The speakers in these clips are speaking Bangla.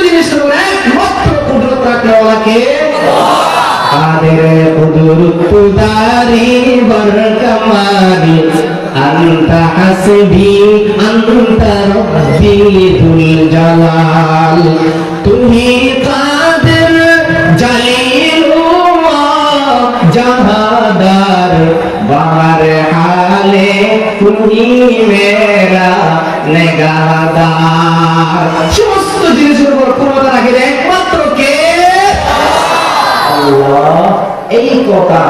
জিনিসের উপর একমাত্র কুদরত রাখনেওয়ালাকে কাদের কুদরত দারি বরকমারি আনতা হাসবি আনতা রব্বি দুল জালাল তুমি কাদের জালিলুল্লাহ জাহাদার বার হালে তুমি মেরা নেগাহদার সমস্ত জিনিসের উপর ক্ষমতা রাখেন একমাত্র কে আল্লাহ। এই কথা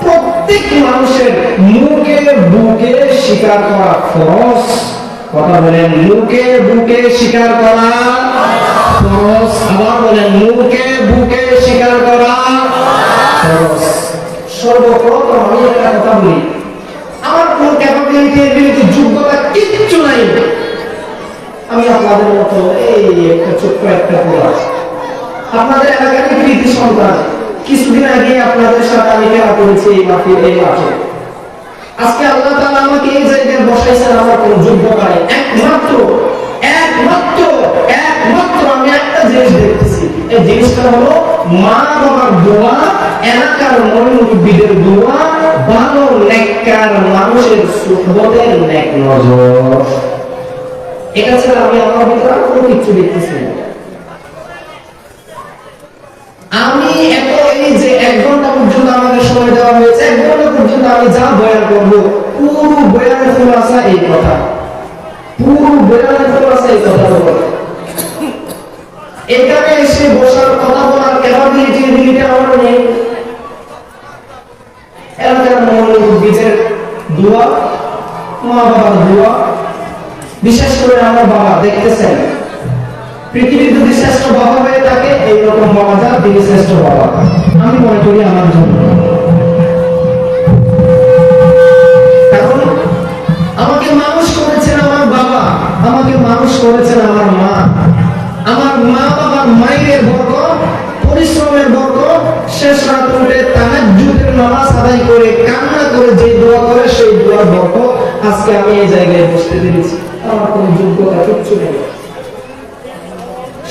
প্রত্যেক মানুষের মুখে বুকে স্বীকার করা ফরজ। কথা বলেন, মুখে বুকে স্বীকার করা ফরজ। আবার বলেন, মুখে বুকে স্বীকার করা ফরজ। সর্বপ্রথম আমি একটা কথা বলি, আমার কোন ক্যাপাবিলিটি যোগ্যতা কিচ্ছু নাই। আমি আপনাদের মতো এই একটা ছোট্ট একটা পোলা, আপনাদের এলাকার কৃতি সন্তান। কিছুদিন আগে আপনাদের সাথে আমি খেলা করেছি এই মাঠে। আজকে আল্লাহ তাআলা আমাকে এই জায়গায় বসাইছেন, আমার কোনো যোগ্যতা নেই। একমাত্র আমি একটা জিনিস দেখতেছি, এই জিনিসটা হলো মা বাবার দোয়া, এলাকার মুরব্বিদের দোয়া, ভালো নেককার মানুষের সুহবতের নেক নজর। এটা ছাড়া আমি আমার ভিতরে কোনো কিছু দেখতেছি না। আমি এত এই যে 1 ঘন্টা পর্যন্ত আমাদের সময় দেওয়া হয়েছে, 1 ঘন্টা পর্যন্ত আমি যা বয়ান করবো, পুরো বয়ানের খোলাসা এই কথা, এখানে এসে বসার কথা বলার ক্যাপাবিলিটি আমার নেই। এলাকার মুরব্বিদের দোয়া, মা বাবার দোয়া, বিশেষ করে আমার বাবা দেখতেছেন, পৃথিবীর যদি শ্রেষ্ঠ বাবা হয়ে থাকে এইরকম বাবা যা, তিনি শ্রেষ্ঠ বাবা আমি মনে করি আমার জন্য। কারণ আমাকে মানুষ করেছেন আমার বাবা, আমাকে মানুষ করেছেন আমার মা। আমার মা বাবার মায়ের বরকত, পরিশ্রমের বরকত, শেষ রাত উঠে তাহাজ্জুদের নামাজ আদায় করে কান্না করে যে দোয়া করে, সেই দোয়ার বরকত আজকে আমি এই জায়গায় বসতে পেরেছি। আমার কোনো যোগ্যতা কিচ্ছু নেই,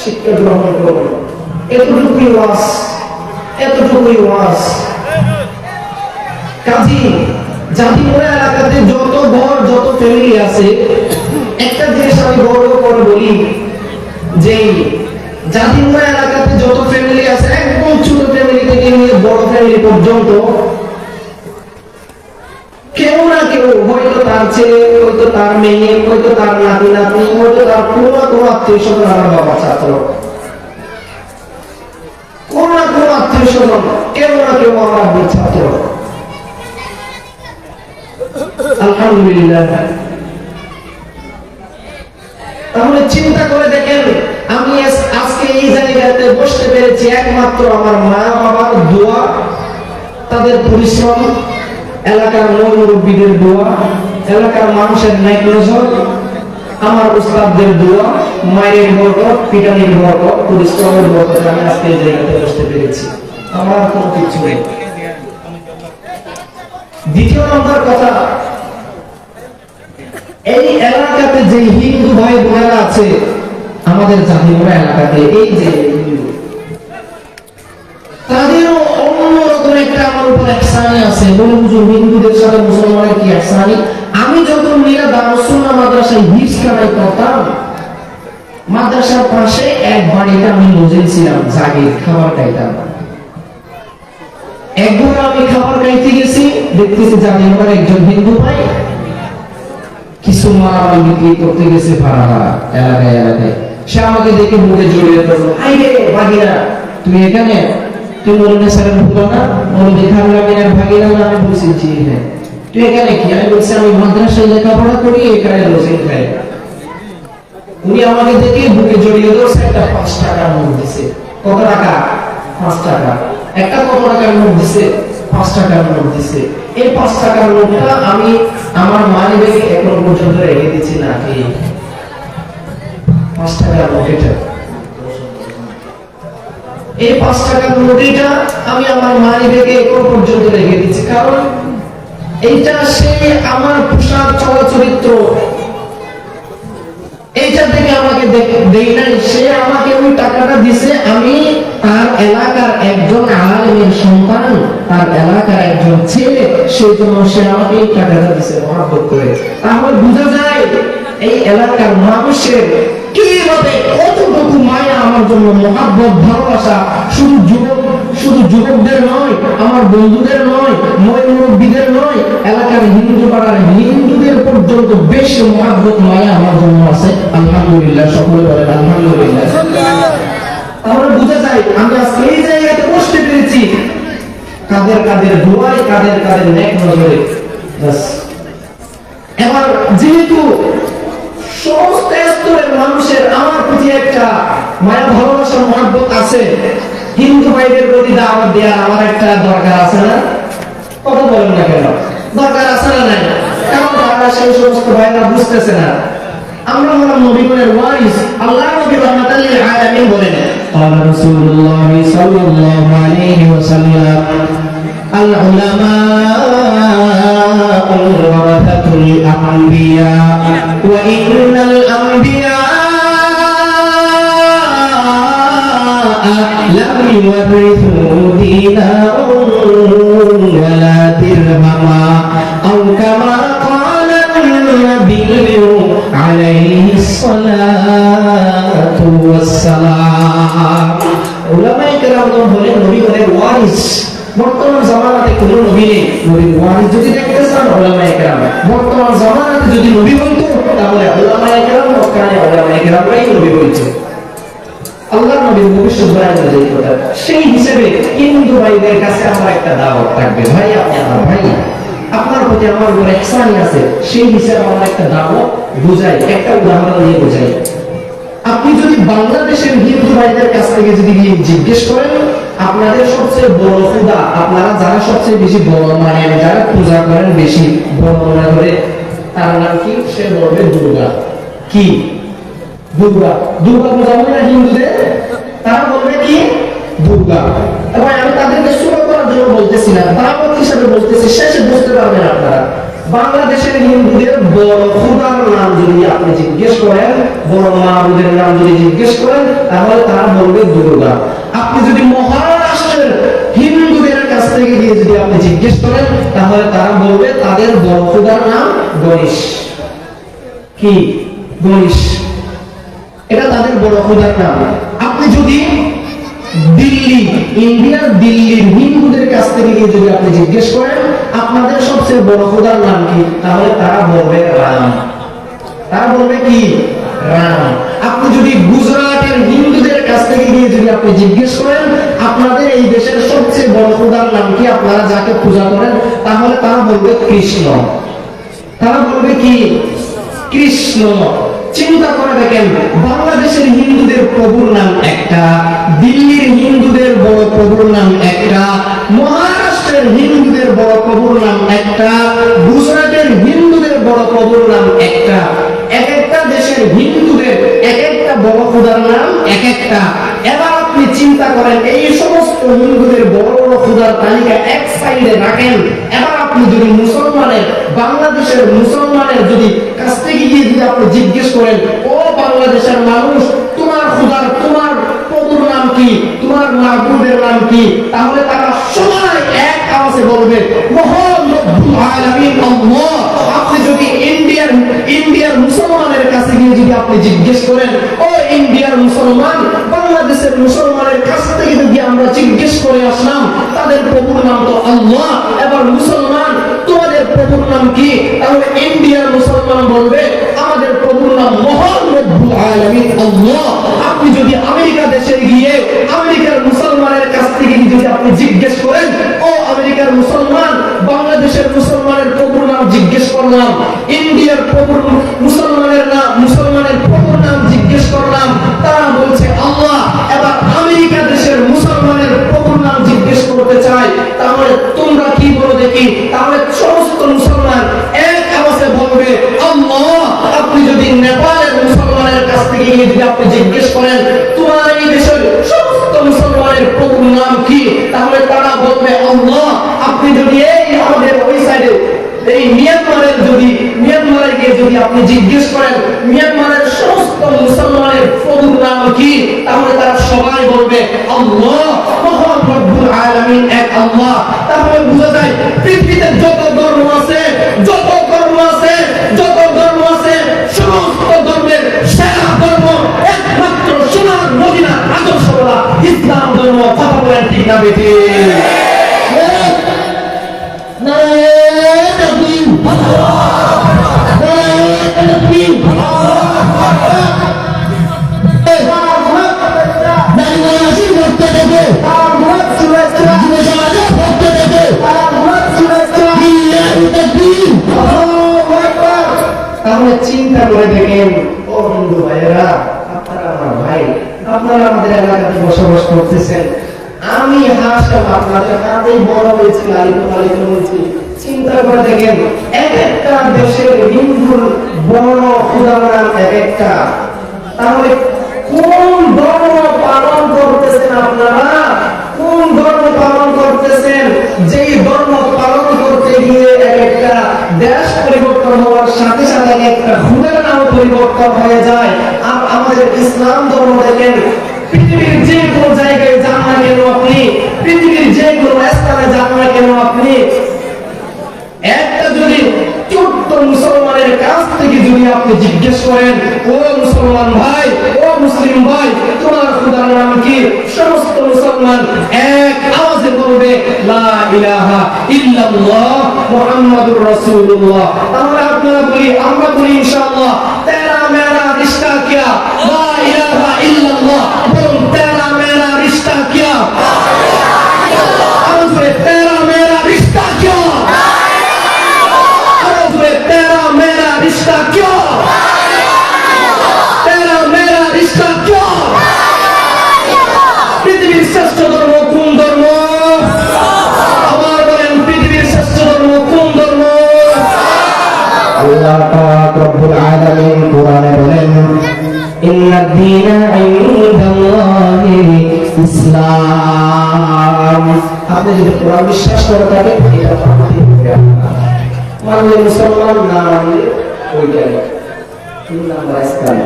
শিক্ষা গ্রহণ করবো, এতটুকুই ওয়াজ। কাজী জাতিমোড়া এলাকাতে যত ঘর, যত ফ্যামিলি আছে, একটা জিনিস আমি গর্ব করে বলি যে জাতিমোড়া এলাকাতে যত ফ্যামিলি আছে, একদম ছোট ফ্যামিলি থেকে নিয়ে বড় ফ্যামিলি পর্যন্ত, কেউ না কেউ, হয়তো তার ছেলে, হয়তো তার মেয়ে, হয়তো তার নাতি নাতনি, হয়তো তার কোনো না কোনো আত্মীয় স্বজন আমার বাবার ছাত্র, কোনো না কোনো আত্মীয় স্বজন, কেউ না কেউ আমার আব্বুর ছাত্র। আলহামদুলিল্লাহ। তাহলে চিন্তা করে দেখেন, আমি আজকে এই জায়গাতে বসতে পেরেছি একমাত্র আমার মা বাবার দোয়া, তাদের পরিশ্রম, এলাকার মুরব্বিদের দোয়া, এলাকার মানুষের নেক নজর, আমার উস্তাদদের দোয়া, মায়ের বরকত, পিতানির বরকত, পরিশ্রমের বরকত, আমি আজকে এই জায়গাতে বসতে পেরেছি। আমার কোনো কিছু নেই। দ্বিতীয় নম্বর কথা, এই এলাকাতে যে হিন্দু ভাই বোনেরা আছে, আমাদের জাতিমোড়া এলাকাতে, এই যে তাদেরও অন্যরকম একটা আমার উপর ইহসানি আছে। বলে হুজুর, হিন্দুদের সাথে মুসলমানের কি ইহসানি? আমি যখন মেয়েরা দারুস সুন্নাহ মাদ্রাসায় হিফজ কামাই করতাম, মাদ্রাসার পাশে এক বাড়িতে আমি নজর ছিলাম, জাগির খাবার খাইতাম। একবার আমি খাবার খাইতে গেছি, দেখতেছি জাতিমোড়ার একজন হিন্দু ভাই কিছু মালামাল বিক্রি করতে গেছে ভাড়া এলাকায়। সে আমাকে দেখে মুখে জড়িয়ে ধরলো, হাই রে ভাগিনা, তুমি এখানে? তুই মৌলানা স্যারের ভুলো না, মৌলভী খামিনের ভাগিনা না? আমি বলছি জি হ্যাঁ। তুই এখানে কি? আমি বলছি আমি মাদ্রাসায় লেখাপড়া করি, এখানে রোজে খাই। উনি আমাকে দেখে বুকে জড়িয়ে ধরছে, একটা 5 টাকার নোট দিছে। কত টাকা? 5 টাকা। একটা কত টাকার নোট দিছে? 5 টাকার নোট দিছে। এই 5 টাকার নোটটা আমি আমার মানি ব্যাগে এখন পর্যন্ত রেখে দিচ্ছি না। কি 5 টাকার নোট এটা? এই 5 টাকার নোটটা আমি আমার মানি ব্যাগে এখন পর্যন্ত রেখে দিচ্ছি, কারণ এইটা সে আমার পোশাক, চলচ্চিত্র, এইটা থেকে আমাকে দেই নাই। সে আমাকে ওই টাকাটা ছেলে, সেই জন্য সে আমাকে এই টাকাটা দিছে মহব্বত করে। তাহলে বোঝা যায় এই এলাকার মানুষের কিভাবে কতটুকু মায়া আমার জন্য, মহব্বত, ভালোবাসা। শুধু যুবকদের নয়, আমার বন্ধুদের নয়, মুরব্বীদের নয়, এলাকার হিন্দু পাড়ার হিন্দুদের পর্যন্ত বেশি মহব্বত, মায়া আমার জন্য আছে। আলহামদুলিল্লাহ, সকলে বলেন আলহামদুলিল্লাহ। তাহলে বোঝা যায় আমি আজকে এই জায়গাতে বসতে পেরেছি কাদের কাদের দোয়ায়, কাদের কাদের নেক নজরে। এবার যেহেতু সমস্ত স্তরের মানুষের আমার প্রতি একটা মায়া, ভালোবাসা, মহব্বত আছে, হিন্দু ভাইদের প্রতি দাওয়াত দেওয়ার আমার একটা দরকার আছে না? কথা বলেন না কেন? দরকার আছে না নাই? কারণ তারা সেই সমস্ত ভাইরা বুঝতেছে না। আমরা হলাম নবীগণের ওয়ারিস। আল্লাহ নবী রাহমাতাল লিল আলামিন বলেন, قال رسول الله صلى الله عليه وسلم العلماء ورثة الأنبياء وإن الأنبياء لم يورثوا دينارا ولا درهما أو كما قال النبي عليه الصلاة والسلام। উলামায়ে কেরামগণ হলেন নবীগণের ওয়ারিস। বর্তমান জামানাতে কোন নবী নেই, নবীর ওয়ারিস যদি দেখতে চান উলামায়ে কেরাম। বর্তমান জামানাতে যদি নবী বলতো তাহলে উলামায়ে কেরাম, মক্কানে উলামায়ে কেরামরাই নবী বলতো। আল্লাহর নবীর ভবিষ্যৎবাণী অনুযায়ী কথা। সেই হিসেবে হিন্দু ভাইদের কাছে আমার একটা দাওয়াত থাকবে, ভাই আপনি আমার ভাই, আপনার প্রতি আমার উপর ইহসান আছে, সেই হিসেবে আমার একটা দাওয়াত বুঝাই, একটা উদাহরণ দিয়ে বুঝাই। আপনি যদি বাংলাদেশের হিন্দু ভাইদের কাছ থেকে যদি গিয়ে জিজ্ঞেস করেন আপনাদের সবচেয়ে বড় খোদা, আপনারা যারা সবচেয়ে বেশি বড় মানেন, যারা পূজা করেন বেশি বড় মনে করে, তার নাম কি? সে বলবে দুর্গা। কি? দুর্গা। দুর্গা পূজা হয় না হিন্দুদের? তারা বলবে কি? দুর্গা। এবং আমি তাদেরকে সুরক্ষা করার জন্য বলতেছি না, দাওয়াত হিসেবে বলতেছি, শেষে বুঝতে পারবেন আপনারা। বাংলাদেশের হিন্দুদের বড় খোদার নাম যদি আপনি জিজ্ঞেস করেন, বড় মাবুদের নাম যদি জিজ্ঞেস করেন, তাহলে তারা বলবে দুর্গা। আপনি যদি মহারাষ্ট্রের হিন্দুদের কাছ থেকে গিয়ে যদি আপনি জিজ্ঞেস করেন, তাহলে তারা বলবে তাদের বড় খোদার নাম গণেশ। কি? গণেশ। এটা তাদের বড় খোদার নাম। আপনি যদি দিল্লি, ইন্ডিয়ার দিল্লির হিন্দুদের কাছ থেকে গিয়ে যদি আপনি জিজ্ঞেস করেন আপনাদের সবচেয়ে বড় খোদার নাম কি, তাহলে তারা বলবে রাম। তারা বলবে কি? রাম। আপনি যদি গুজরাটের হিন্দুদের কাছ থেকে গিয়ে যদি আপনি জিজ্ঞেস করেন আপনাদের এই দেশের সবচেয়ে বড় খোদার নাম কি, আপনারা যাকে পূজা করেন, তাহলে তারা বলবে কৃষ্ণ। তারা বলবে কি? কৃষ্ণ। চিন্তা করে দেখেন, বাংলাদেশের হিন্দুদের প্রভুর নাম একটা, দিল্লির হিন্দুদের বড় প্রভুর নাম একটা, মহারাষ্ট্রের হিন্দুদের বড় প্রভুর নাম একটা, গুজরাটের হিন্দুদের বড় প্রভুর নাম একটা। এক একটা দেশের হিন্দুদের এক একটা বড় খোদার নাম এক একটা। এবার আপনি চিন্তা করেন এই সমস্ত হিন্দুদের বড় বড় খোদার তালিকা এক সাইডে রাখেন। এবার আপনি যদি মুসলমানের, বাংলাদেশের মুসলমানের যদি কাছ থেকে গিয়ে যদি আপনি জিজ্ঞেস করেন, ও বাংলাদেশের মানুষ, তোমার খোদার, তোমার প্রভুর নাম কি, তোমার মাবুদের নাম কি, তাহলে তারা সবাই এক আওয়াজে বলবে মহান রব্বুল আলামিন আল্লাহ। আপনি যদি ইন্ডিয়ার মুসলমানের কাছে গিয়ে যদি আপনি জিজ্ঞেস করেন, ও ইন্ডিয়ার মুসলমান, বাংলাদেশের মুসলমানের কাছ থেকে যদি আমরা জিজ্ঞেস করে আসলাম তাদের প্রভুর নাম তো আল্লাহ, এবার মুসলমান তোমাদের প্রভুর নাম কি, তাহলে ইন্ডিয়ার মুসলমান বলবে আমাদের প্রভুর নাম মহান রব্বুল আলামিন আল্লাহ। আপনি যদি আমেরিকা দেশে গিয়ে আমেরিকার মুসলমানের কাছ থেকে যদি আপনি জিজ্ঞেস করেন, ও আমেরিকার মুসলমান, বাংলাদেশের মুসলমানের প্রভুর নাম জিজ্ঞেস করলাম, ইন্ডিয়ার প্রভুর মুসলমানের প্রভুর নাম জিজ্ঞেস করলাম, তারা বলছে আল্লাহ। এবার আমেরিকা দেশের মুসলমানের প্রভুর নাম জিজ্ঞেস করতে চায়, তাহলে তোমরা কি বলো দেখি, তাহলে সমস্ত মুসলমান এক আওয়াজে বলবে আল্লাহ। আপনি যদি নেপালের মুসলমানের কাছ থেকে যদি আপনি জিজ্ঞেস করেন তোমার এই দেশের সমস্ত মুসলমানের প্রভুর নাম কি, তাহলে তারা বলবে আল্লাহ। আপনি যদি এই আমাদের ওই সাইডে এই মিয়ানমারে গিয়ে যদি আপনি জিজ্ঞেস করেন মিয়ানমারের সমস্ত মুসলমানের প্রভুর নাম কি, তাহলে তারা সবাই বলবে আল্লাহ, মহান রব্বুল আলামিন এক আল্লাহ। তাহলে যায় পৃথিবীতে যত ধর্ম আছে, যত ধর্ম আছে, যত ধর্ম আছে, সমস্ত ধর্মের সেরা ধর্ম একমাত্র সোনার মদিনার আদর্শ বলা ইসলাম ধর্ম। কথা বলেন ঠিক না বেঠিক? তাহলে চিন্তা করে দেখেন, ও হিন্দু ভাইয়েরা, আপনারা আমার ভাই, আপনারা আমাদের এলাকাতে বসবাস করতেছেন, আমি হাসলাম আপনাদের হাতেই বড় হয়েছি, লালিত পালিত হয়েছি। চিন্তা করে দেখেন, এক একটা দেশের হিন্দুর বড় উদাহরণ এক একটা। তাহলে কোন ধর্ম পালন করতেছেন আপনারা? কোন ধর্ম পালন করতেছেন? যেই ধর্ম পালন করতে গিয়ে এক একটা দেশ পরিবর্তন হওয়ার সাথে সাথে একটা খুদের নাম পরিবর্তন হয়ে যায়। আর আমাদের ইসলাম ধর্ম দেখেন, পৃথিবীর যে কোনো জায়গায় যান না কেন আপনি, পৃথিবীর যে কোনো স্থানে যান না কেন আপনি, একটা যদি ছোট্ট মুসলমানের কাছ থেকে যদি আপনি জিজ্ঞেস করেন, ও মুসলমান ভাই, ও মুসলিম ভাই, তোমার খোদার নাম কি? সমস্ত মুসলমান এক আওয়াজে বলবে, লা ইলাহা ইল্লাল্লাহ মুহাম্মাদুর রাসূলুল্লাহ। আমরা আপনারা বলি, আমরা বলি ইনশাআল্লাহ, তেরা মেরা রিশতা কিয়া, লা ইলাহা ইল্লাল্লাহ। বলুন, তেরা মেরা রিশতা কিয়া, আওয়াজ করে, তেরা মেরা রিশতা কিয়া, तेरा मेरा रिश्ता क्यों, तेरा मेरा रिश्ता क्यों? पृथ्वीर श्रेष्ठ धर्म कोन धर्म? आबार बोलेन, पृथ्वीर श्रेष्ठ धर्म कोन धर्म? আল্লাহ পাক রব্বুল আলামিন কোরআনে বলেন, ইন্নাদ দীনা ইনদাল্লাহিল ইসলাম। আপনি যদি কোরআন বিশ্বাস করে থাকেন, এটা মানতে হবে। মানলে মুসলমান, না মানলে ওইটাই। 3 নাম্বার ইসলাম।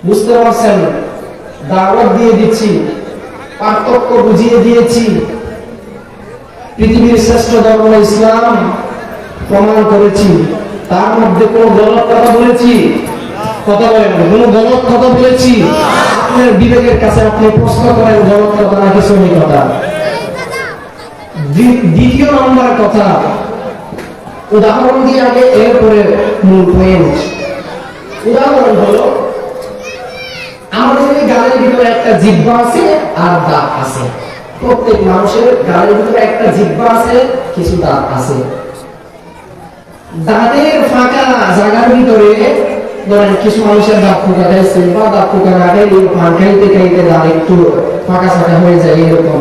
বুঝতে পারছেন? দাওয়াত দিয়ে দিচ্ছি, পার্থক্য বুঝিয়ে দিয়েছি। পৃথিবীর শ্রেষ্ঠ ধর্ম ইসলাম প্রমাণ করেছি। তার মধ্যে কোন গলত কথা বলেছি? কথা বলেন, কোন গলত কথা বলেছি? আপনার বিবেকের কাছে আপনি প্রশ্ন করেন, গলত কথা নাকি সহি কথা? দ্বিতীয় নম্বর কথা, উদাহরণ দিয়ে আগে, এরপরে মূল পয়েন্ট। উদাহরণ হলো, আমাদের গালের ভিতরে একটা জিহ্বা আছে আর দাঁত আছে। প্রত্যেক মানুষের গালের ভিতরে একটা জিহ্বা আছে, কিছু দাঁত আছে। দাঁতের ফাঁকা জায়গার ভিতরে ধরেন কিছু মানুষের দাঁত ফুকা দেয়, বা দাঁত ফুকা না খাইলে পান খাইতে খাইতে দাঁত একটু ফাঁকা ফাঁকা হয়ে যায়। এরকম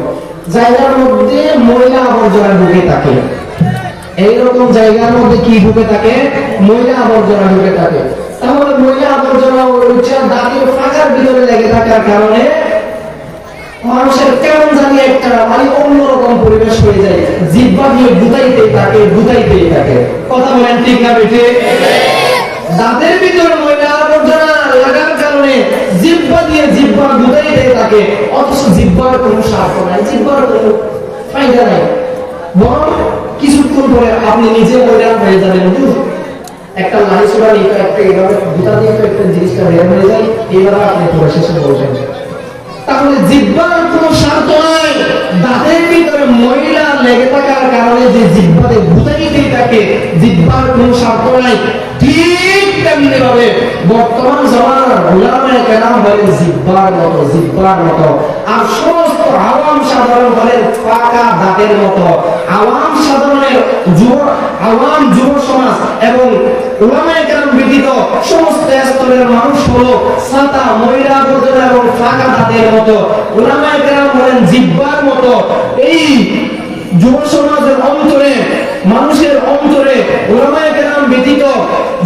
জায়গার মধ্যে ময়লা আবর্জনা ঢুকে থাকে। এইরকম জায়গার মধ্যে কি ঢুকে থাকে? ময়লা আবর্জনা ঢুকে থাকে। তাহলে ময়লা আবর্জনা দাঁতের ফাঁকার ভিতরে লেগে থাকার কারণে মানুষের কেমন জানি একটা মানে অন্যরকম পরিবেশ হয়ে যায়। জিহ্বা দিয়ে গুতাইতেই থাকে, গুতাইতেই থাকে। কথা বলেন ঠিক না বেঠিক? দাঁতের ভিতরে ময়লা আবর্জনা লাগার কারণে জিহ্বা দিয়ে জিহ্বা গুতাইতেই থাকে, অথচ জিহ্বার কোনো স্বার্থ নাই, জিহ্বার কোনো ফায়দা নাই। বরং কিছুক্ষণ পরে আপনি নিজে ময়লা হয়ে যাবেন। একটা লাহি ছোড়া নিয়ে একটা এইভাবে গুতা দিয়ে একটা জিনিসটা বের হয়ে যায়, এইভাবে আপনি পরে শেষে বলছেন। তাহলে জিহ্বার কোনো স্বার্থ নাই। দাঁতের ভিতরে ময়লা লেগে থাকার কারণে যে জিহ্বাতে গুতাইতেই থাকে, জিহ্বার কোনো স্বার্থ নাই। ঠিক তেমনি ভাবে বর্তমান জমানার উলামায়ে কেরাম বলেন জিহ্বার মতো, জিহ্বার মতো। আর সমস্ত আওয়াম সাধারণ বলেন পাকা দাঁতের মতো। আওয়াম সাধারণের আওয়াম যুব সমাজ এবং উলামায়ে কেরাম ব্যতীত সমস্ত স্তরের মানুষ হলো ছাতা, ময়লা আবর্জনা এবং ফাঁকা দাঁতের মতো। উলামায়ে কেরাম বলেন জিহ্বার মতো। এই যুব সমাজের অন্তরে, মানুষের অন্তরে উলামায়ে কেরাম ব্যতীত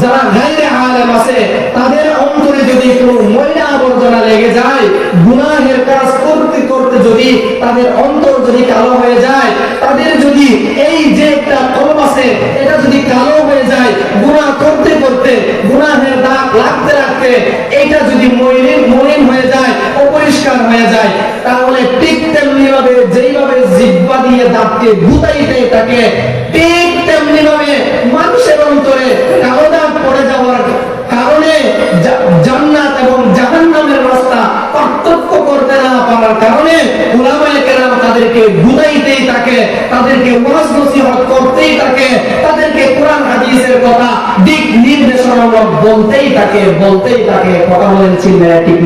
যারা গায়রে আলেম আছে, তাদের অন্তরে যদি কোনো ময়লা আবর্জনা লেগে যায়, গুনাহের কাজ করতে করতে যদি তাদের অন্তর যদি কালো হয়ে যায়, তাদের যদি এই যে একটা কলব আছে এটা যদি কালো হয়ে যায়, গুনাহ করতে করতে গুনাহের দাগ লাগতে লাগতে এটা যদি মলিন হয়ে যায়, অপরিষ্কার হয়ে যায়, তাহলে ঠিক তেমনি তেমনি ভাবে যেইভাবে জিহ্বা দিয়ে দাঁতকে গুতাইতে থাকে, ঠিক তেমনি ভাবে মানুষের অন্তরে কালো দাগ পড়ে যাওয়ার কারণে জান্নাত এবং জাহান্নামের রাস্তা পার্থক্য করতে না পারার কারণে উলামায়ে কেরাম তাদেরকে গুতাইতেই থাকে, তাদেরকে ওয়াজ নসিহত করতেই থাকে, তাদেরকে কোরআন হাদিসের কথা দিক নির্দেশনামূলক বলতেই থাকে। কথা বলেন ঠিক না ঠিক?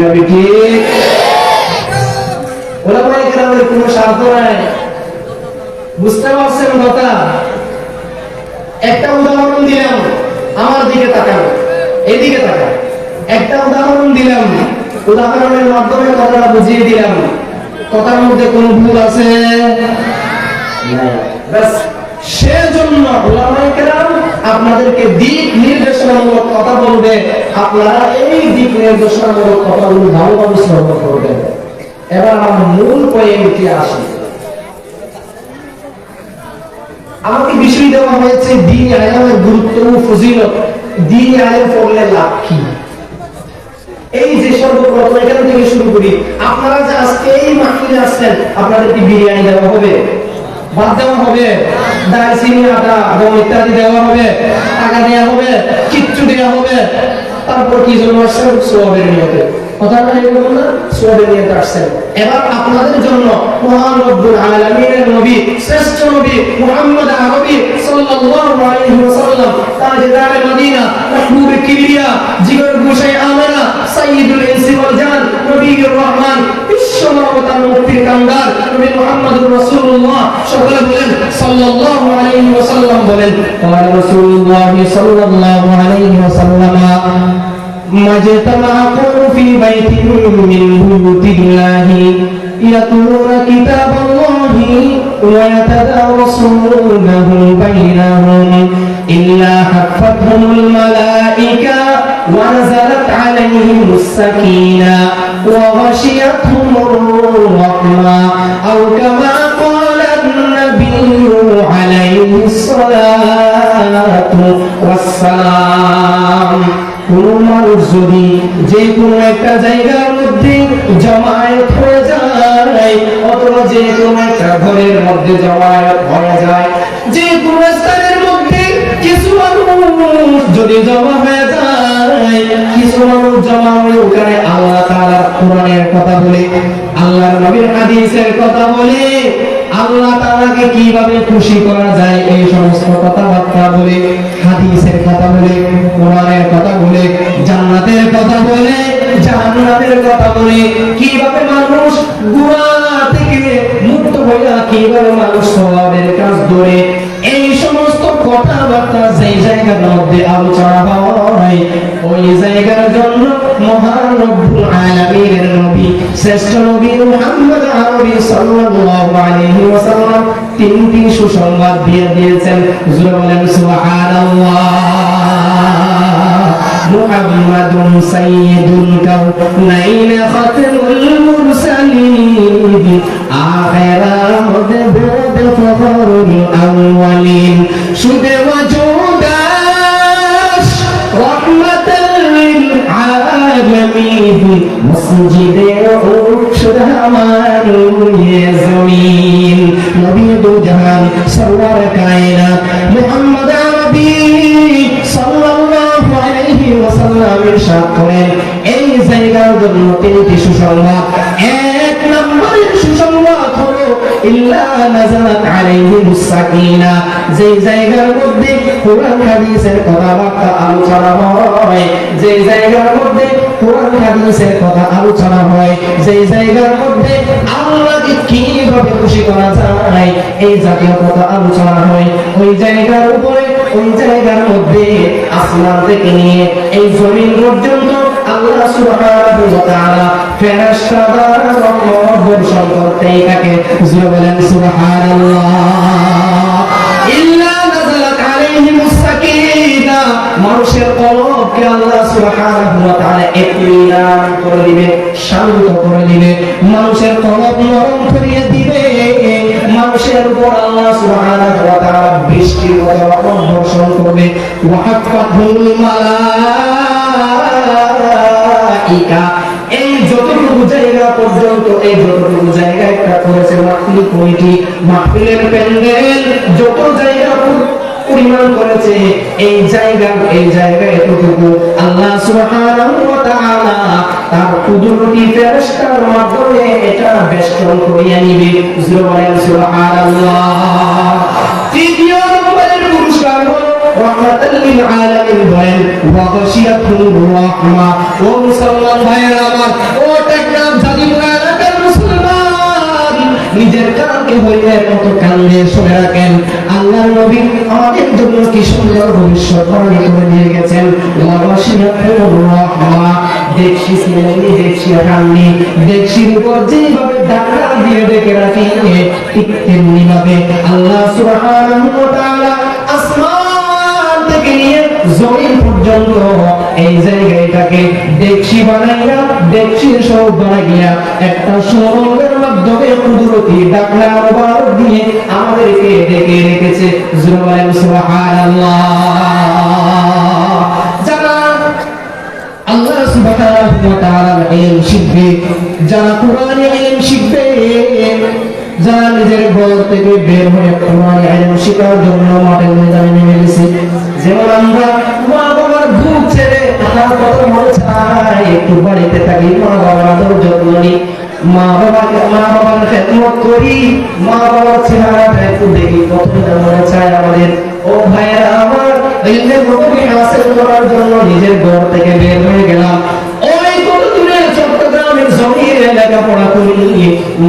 উলামায়ে কেরামের কোনো স্বার্থ নাই, বুঝতে পারছেন কথা? একটা উদাহরণ দিলাম, আমার দিকে তাকান, এদিকে তাকান। একটা উদাহরণ দিলাম, উদাহরণের মাধ্যমে কথাটা বুঝিয়ে দিলাম। কথার মধ্যে কোনো ভুল আছে? ব্যাস, সেজন্য উলামায়ে কেরাম আপনাদেরকে দিক নির্দেশনামূলক কথা বলবে, আপনারা এই দিক নির্দেশনামূলক কথাগুলো ভালোভাবে শ্রবণ করবেন। এবার আমার মূল পয়েন্টে আসি। আমাকে বিষয় দেওয়া হয়েছে দ্বীনি ইলমের গুরুত্ব ও ফজিলত। দ্বীনি ইলম পড়লে লাভ কি? এই যে সর্বপ্রথম এখান থেকে শুরু করি, আপনারা যে আজকে এই মাহফিলে আসছেন, আপনাদেরকে বিরিয়ানি দেওয়া হবে, ভাত দেওয়া হবে, ডাল, চিনি, আটা এবং ইত্যাদি দেওয়া হবে, টাকা দেওয়া হবে, কিচ্ছু দেওয়া হবে। তারপর কি জন্য আসছেন? সওয়াবের নিয়তে। কথা না এরকম না? সওয়াবের নিয়তে আসছেন। এবার আপনাদের জন্য মহান রব্বুল আলামিনের নবী, শ্রেষ্ঠ নবী মুহাম্মদ আরবি সাল্লাল্লাহু আলাইহি ওয়াসাল্লাম, তাজদারে মদিনা, মাহবুবে কিবরিয়া, জিগর গোশাই আমেনা, সাইয়্যিদুল ইনসি ওয়াল জান, নবীর রহমান, বিশ্ব মানবতার মুক্তির কান্ডার নবী মুহাম্মদুর রাসূলুল্লাহ, সকলে বলেন সাল্লাল্লাহু আলাইহি ওয়াসাল্লাম বলেন। ক্বালা রাসূলুল্লাহ সাল্লাল্লাহু আলাইহি ওয়াসাল্লাম মাজতামা কওম ফি বাইতিন মিন বুয়ুতিল্লাহি ইয়াতুলুনা কিতাবাল্লাহি ওয়া ইয়াতাদারাসুনাহু বাইনাহুম ইল্লা হাফাতহুমুল মালাইকা ওয়া নাযালাত আলাইহিmus সাকিনা ওয়া গাশিয়াতহুমুর রাহমা আও কামা ক্বালা an-নাবিয়্যু আলাইহিস সালাতু ওয়াস সালাম। কোন মানুষ যদি যে কোনো একটা জায়গার মধ্যে জমায়েত হয়ে যায়, অথবা যে কোনো একটা ঘরের মধ্যে জমায়েত হয়ে যায়, যে কোনো স্থানের মধ্যে কিছু মানুষ যদি জমা হয়ে যায়, কিছু মানুষ জমা হয়ে ওখানে আল্লাহ তাআলার কোরআনের কথা বলে, আল্লাহর নবীর হাদিসের কথা বলে, আল্লাহ তাআলাকে কিভাবে খুশি করা যায় এই সমস্ত কথাবার্তা বলে, হাদিসের কথা বলে, কোরআনের কথা বলে, জান্নাতের কথা বলে, জাহান্নামের কথা বলে, কিভাবে মানুষ গুনাহ থেকে মুক্ত হয়ে কিভাবে মানুষ সওয়াবের কাজ ধরে, এই সমস্ত কথাবার্তা যেই জায়গার মধ্যে আলোচনা হয়, ওই জায়গার জন্য মহান রব্বুল আলামিনের নবী, শ্রেষ্ঠ নবী মুহাম্মদ আরবি সাল্লাল্লাহু আলাইহি ওয়াসাল্লাম তিনটি সুসংবাদ দিয়ে দিয়েছেন। জোরে বলেন সুবহানাল্লাহ। মুহাম্মাদুন সাইয়্যিদুল কাউনাইন খাতামুল মুরসালিন আখিরা মুদব্বির ফখরুল আউয়ালিন শুদে ওয়াজুদাস রাহমাতাল লিল আলামিন মসজিদে শুদে আমার ইয়ে জমিন। নবী দু জাহান সরওয়ার কায়নাত মুহাম্মদ আরবি সাল্লাল্লাহু আলাইহি ওয়াসাল্লাম ইরশাদ করেন, এই জায়গার জন্য তিনটি সুসংবাদ। এক নম্বরের সুসংবাদ হলো ইল্লা নাযালাত আলাইহিমুস সাকিনা, যে জায়গার মধ্যে কোরআন হাদিসের কথাবার্তা আলোচনা হয়, যে জায়গার মধ্যে কোরআন হাদিসের কথা আলোচনা হয়, যে জায়গার মধ্যে আল্লাহকে কিভাবে খুশি করা যায় এই জাতীয় কথা আলোচনা হয়, ওই জায়গার উপরে, ওই জায়গার মধ্যে আসমান থেকে নিয়ে এই জমিন পর্যন্ত আল্লাহ সুবহানাহু ওয়া তাআলা ফেরেশতা দ্বারা রহমত বর্ষণ করতেই থাকে। জোরে বলেন সুবহানাল্লাহ। ইল্লা নাযালাত আলাইহিমুস সাকিনা, মানুষের কলবকে আল্লাহ সুবহানাহু ওয়া তাআলা ইতমিনান করে দিবে, শান্ত করে দিবে, মানুষের কলব নরম করিয়ে দিবে, মানুষের উপর আল্লাহ সুবহানাহু ওয়া তাআলা বৃষ্টির মতো রহমত বর্ষণ করবে। ওয়া হাফাতহুল মালাইকা, এই যতটুকু জায়গা পর্যন্ত, এই যতটুকু জায়গায় একটা করেছে মাহফিল কমিটি, মাহফিলের প্যান্ডেল যত জায়গা পরিমাণ করেছে, এই জায়গা এতটুকু আল্লাহ সুবহানাহু ওয়া তাআলা তার কুদরতি ফেরেশতার মাধ্যমে এটা বেষ্টন করিয়ে নিবে। বলেন সুবহানাল্লাহ। তৃতীয় নম্বরের পুরস্কার হলো রাহমাতাল লিল আলামিন। বলেন ওয়া গাশিয়াতুর রাহমা। ও মুসলমান ভাইরা আমার, ও টেকনাফ জাদিপুরা এলাকার মুসলমান, নিজের কানকে হইলের মতো কান্দে শুনে রাখেন। আল্লাহর নবী আমাদের জন্য কি সুন্দর ভবিষ্যৎবাণী করে দিয়ে গেছেন। ওয়া গাশিয়াতুর রাহমা। দেখছি সিনেমি, দেখছি হামনি, দেখছির উপর যেভাবে ঢাকা দিয়ে ডেকে রাখি, ঠিক তেমনি ভাবে আল্লাহ সুবহানাহু ওয়া তাআলা আসমান থেকে নিয়ে জমিন পর্যন্ত এই জায়গাটাকে দেখছি বানাইয়া, দেখছি সব বানাইয়া একটা সুরঙ্গের মাধ্যমে কুদরতি ঢাকনা মুবারক দিয়ে আমাদেরকে ডেকে রেখেছে। বলেন সুবহানাল্লাহ। যারা আল্লাহ সুবহানাহু ওয়া তাআলার ইলম শিখবে, যারা কোরআনের ইলম শিখবে, যারা নিজের ঘর থেকে বের হয়ে কোরআনের ইলম শেখার জন্য মাঠে ময়দানে নেমে গেছে। যেমন আমরা মা বাবার বুক ছেড়ে আমার কত মন চায় একটু বাড়িতে থাকি, মা বাবার আদর যত্ন নিই, মা বাবার খেদমত করি, মা বাবার চেহারাটা একটু দেখি, কত মনে চায় আমাদের। ও ভাইরা আমার, ইলমের নবী হাসিল করার জন্য নিজের ঘর থেকে বের হয়ে গেলাম। ওই কত দূরে চট্টগ্রামের জমির লেখাপড়া করি,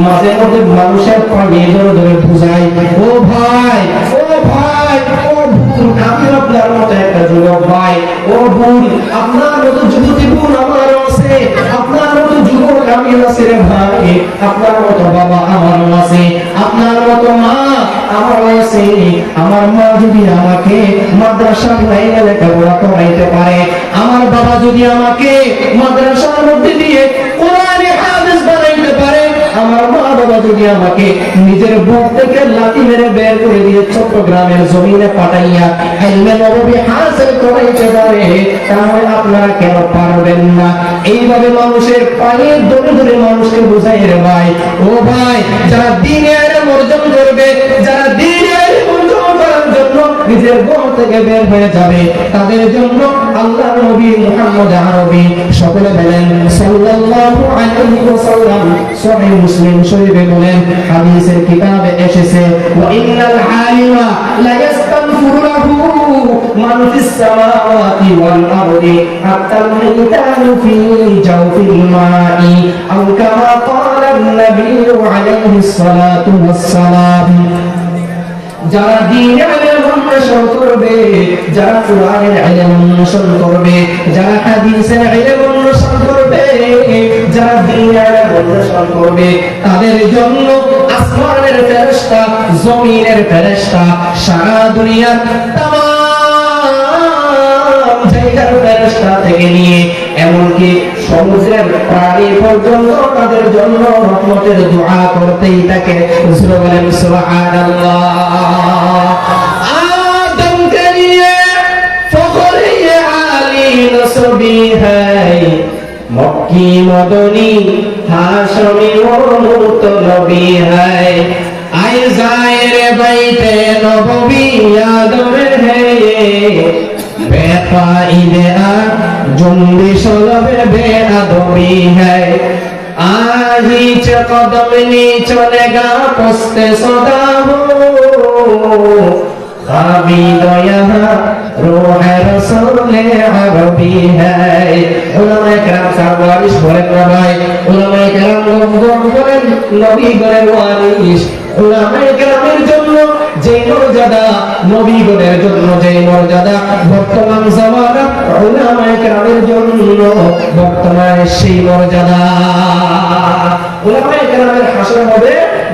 মাঝে মধ্যে মানুষের পায়ে ধরে ধরে বুঝাই, ও ভাই, ও ভাই, ও বোন, আমি আপনার মতো একটা যুবক ভাই, ও বোন, আপনার মতো যুবতী বোন আমারও আছে, আপনার মতো যুবক আমি আছে রে ভাই, আপনার মতো বাবা আমারও আছে, আপনার মতো মা আমারও আছে। আমার মা যদি আমাকে মাদ্রাসার লাইনে লেখাপড়া করাইতে পারে, আমার বাবা যদি আমাকে মাদ্রাসার মধ্যে দিয়ে কোরআনে হাফেজ বানাইতে পারে, আমার মা বাবা যদি আমাকে নিজের বুক থেকে লাথি মেরে বের করে দিয়ে চট্টগ্রামের জমিনে পাঠাইয়া ইলমে নববী হাসিল করাইতে পারে, তাহলে আপনারা কেন পারবেন না? এইভাবে মানুষের পায়ে ধরে ধরে মানুষকে বুঝাই রে ভাই, ও ভাই, যারা দ্বীনের ইলম অর্জন করবে, যারা দ্বীনের ইলম অর্জন করার জন্য নিজের ঘর থেকে বের হয়ে যাবে, তাদের জন্য আল্লাহর নবী মুহাম্মদ আরবি সকলে বলেন সাল্লাল্লাহু আলাইহি ওয়াসাল্লাম সহিহ মুসলিম শরীফে বলেন, হাদিসের কিতাবে এসেছে, ওয়া ইন্নাল আলিমা লা ইস্তাগফিরু লাহু মান ফিস সামাওয়াতি ওয়াল আরদি হাত্তাল মিতানু ফি জাওফিল মাই আও কামা ক্বালা an-নাবিয়্যু আলাইহিস সালাতু ওয়াস সালাম। যারা দ্বীনের ইলম অন্বেষণ করবে, যারা কোরআনের ইলম অন্বেষণ করবে, যারা হাদিসের ইলম অন্বেষণ করবে, যারা দ্বীনের ইলম অন্বেষণ করবে, তাদের জন্য আসমানের ফেরেশতা, জমিনের ফেরেশতা, সারা দুনিয়ার তামাম জায়গার ফেরেশতা থেকে নিয়ে এমনকি সমুদ্রের প্রাণী পর্যন্ত তাদের জন্য রহমতের দোয়া করতেই থাকে। বলেন সুবহানাল্লাহ। আদম কে নিয়ে ফখরে আলী নসবি হাই, মক্কি মদনী হাশমি ও মুতনবী হাই, আয়ে জায়ের বাইতে নববী আদমের হে, बेफाइदे आ जुम्बिश लबे बेअदबी है, आही च कदम नी चलेगा पस्ते सदा हो, खाबिद यहाँ रूह रसूले अरबी है। उलमाए केराम सारवारिश बोलेन ना भाई, उलमाए केराम लोग बोलेन नबी बोलेन वारिश। উলামায়ে কেরামের জন্য যে মর্যাদা, নবীগণের জন্য যে মর্যাদা, বর্তমান জামানাত উলামায়ে কেরামের জন্য বর্তমানে সেই মর্যাদা। উলামায়ে কেরামের হাসর হবে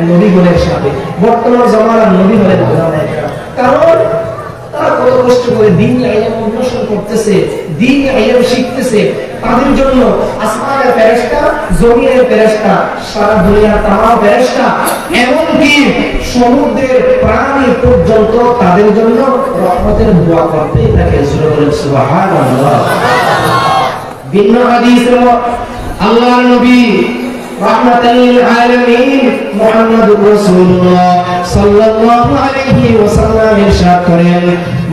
নবীগণের সাথে, বর্তমান জামানার নবী হলেন উলামায়ে কেরাম। কারণ তারা কত কষ্ট করে দ্বীন ইলম অন্বেষণ করতেছে, দ্বীন ইলম শিখতেছে। তাদের জন্য আসমানের ফেরেশতা, জমিনের ফেরেশতা, সারা দুনিয়ার তামাম ফেরেশতা, এমনকি সমুদ্রের প্রাণী পর্যন্ত তাদের জন্য রহমতের দোয়া করতেই থাকে। সুবহানাল্লাহ। ভিন্ন হাদিসে আল্লাহর নবী রাহমাতাল লিল আলামিন মুহাম্মাদুর রাসূলুল্লাহ সাল্লাল্লাহু আলাইহি ওয়াসাল্লাম ইরশাদ করেন,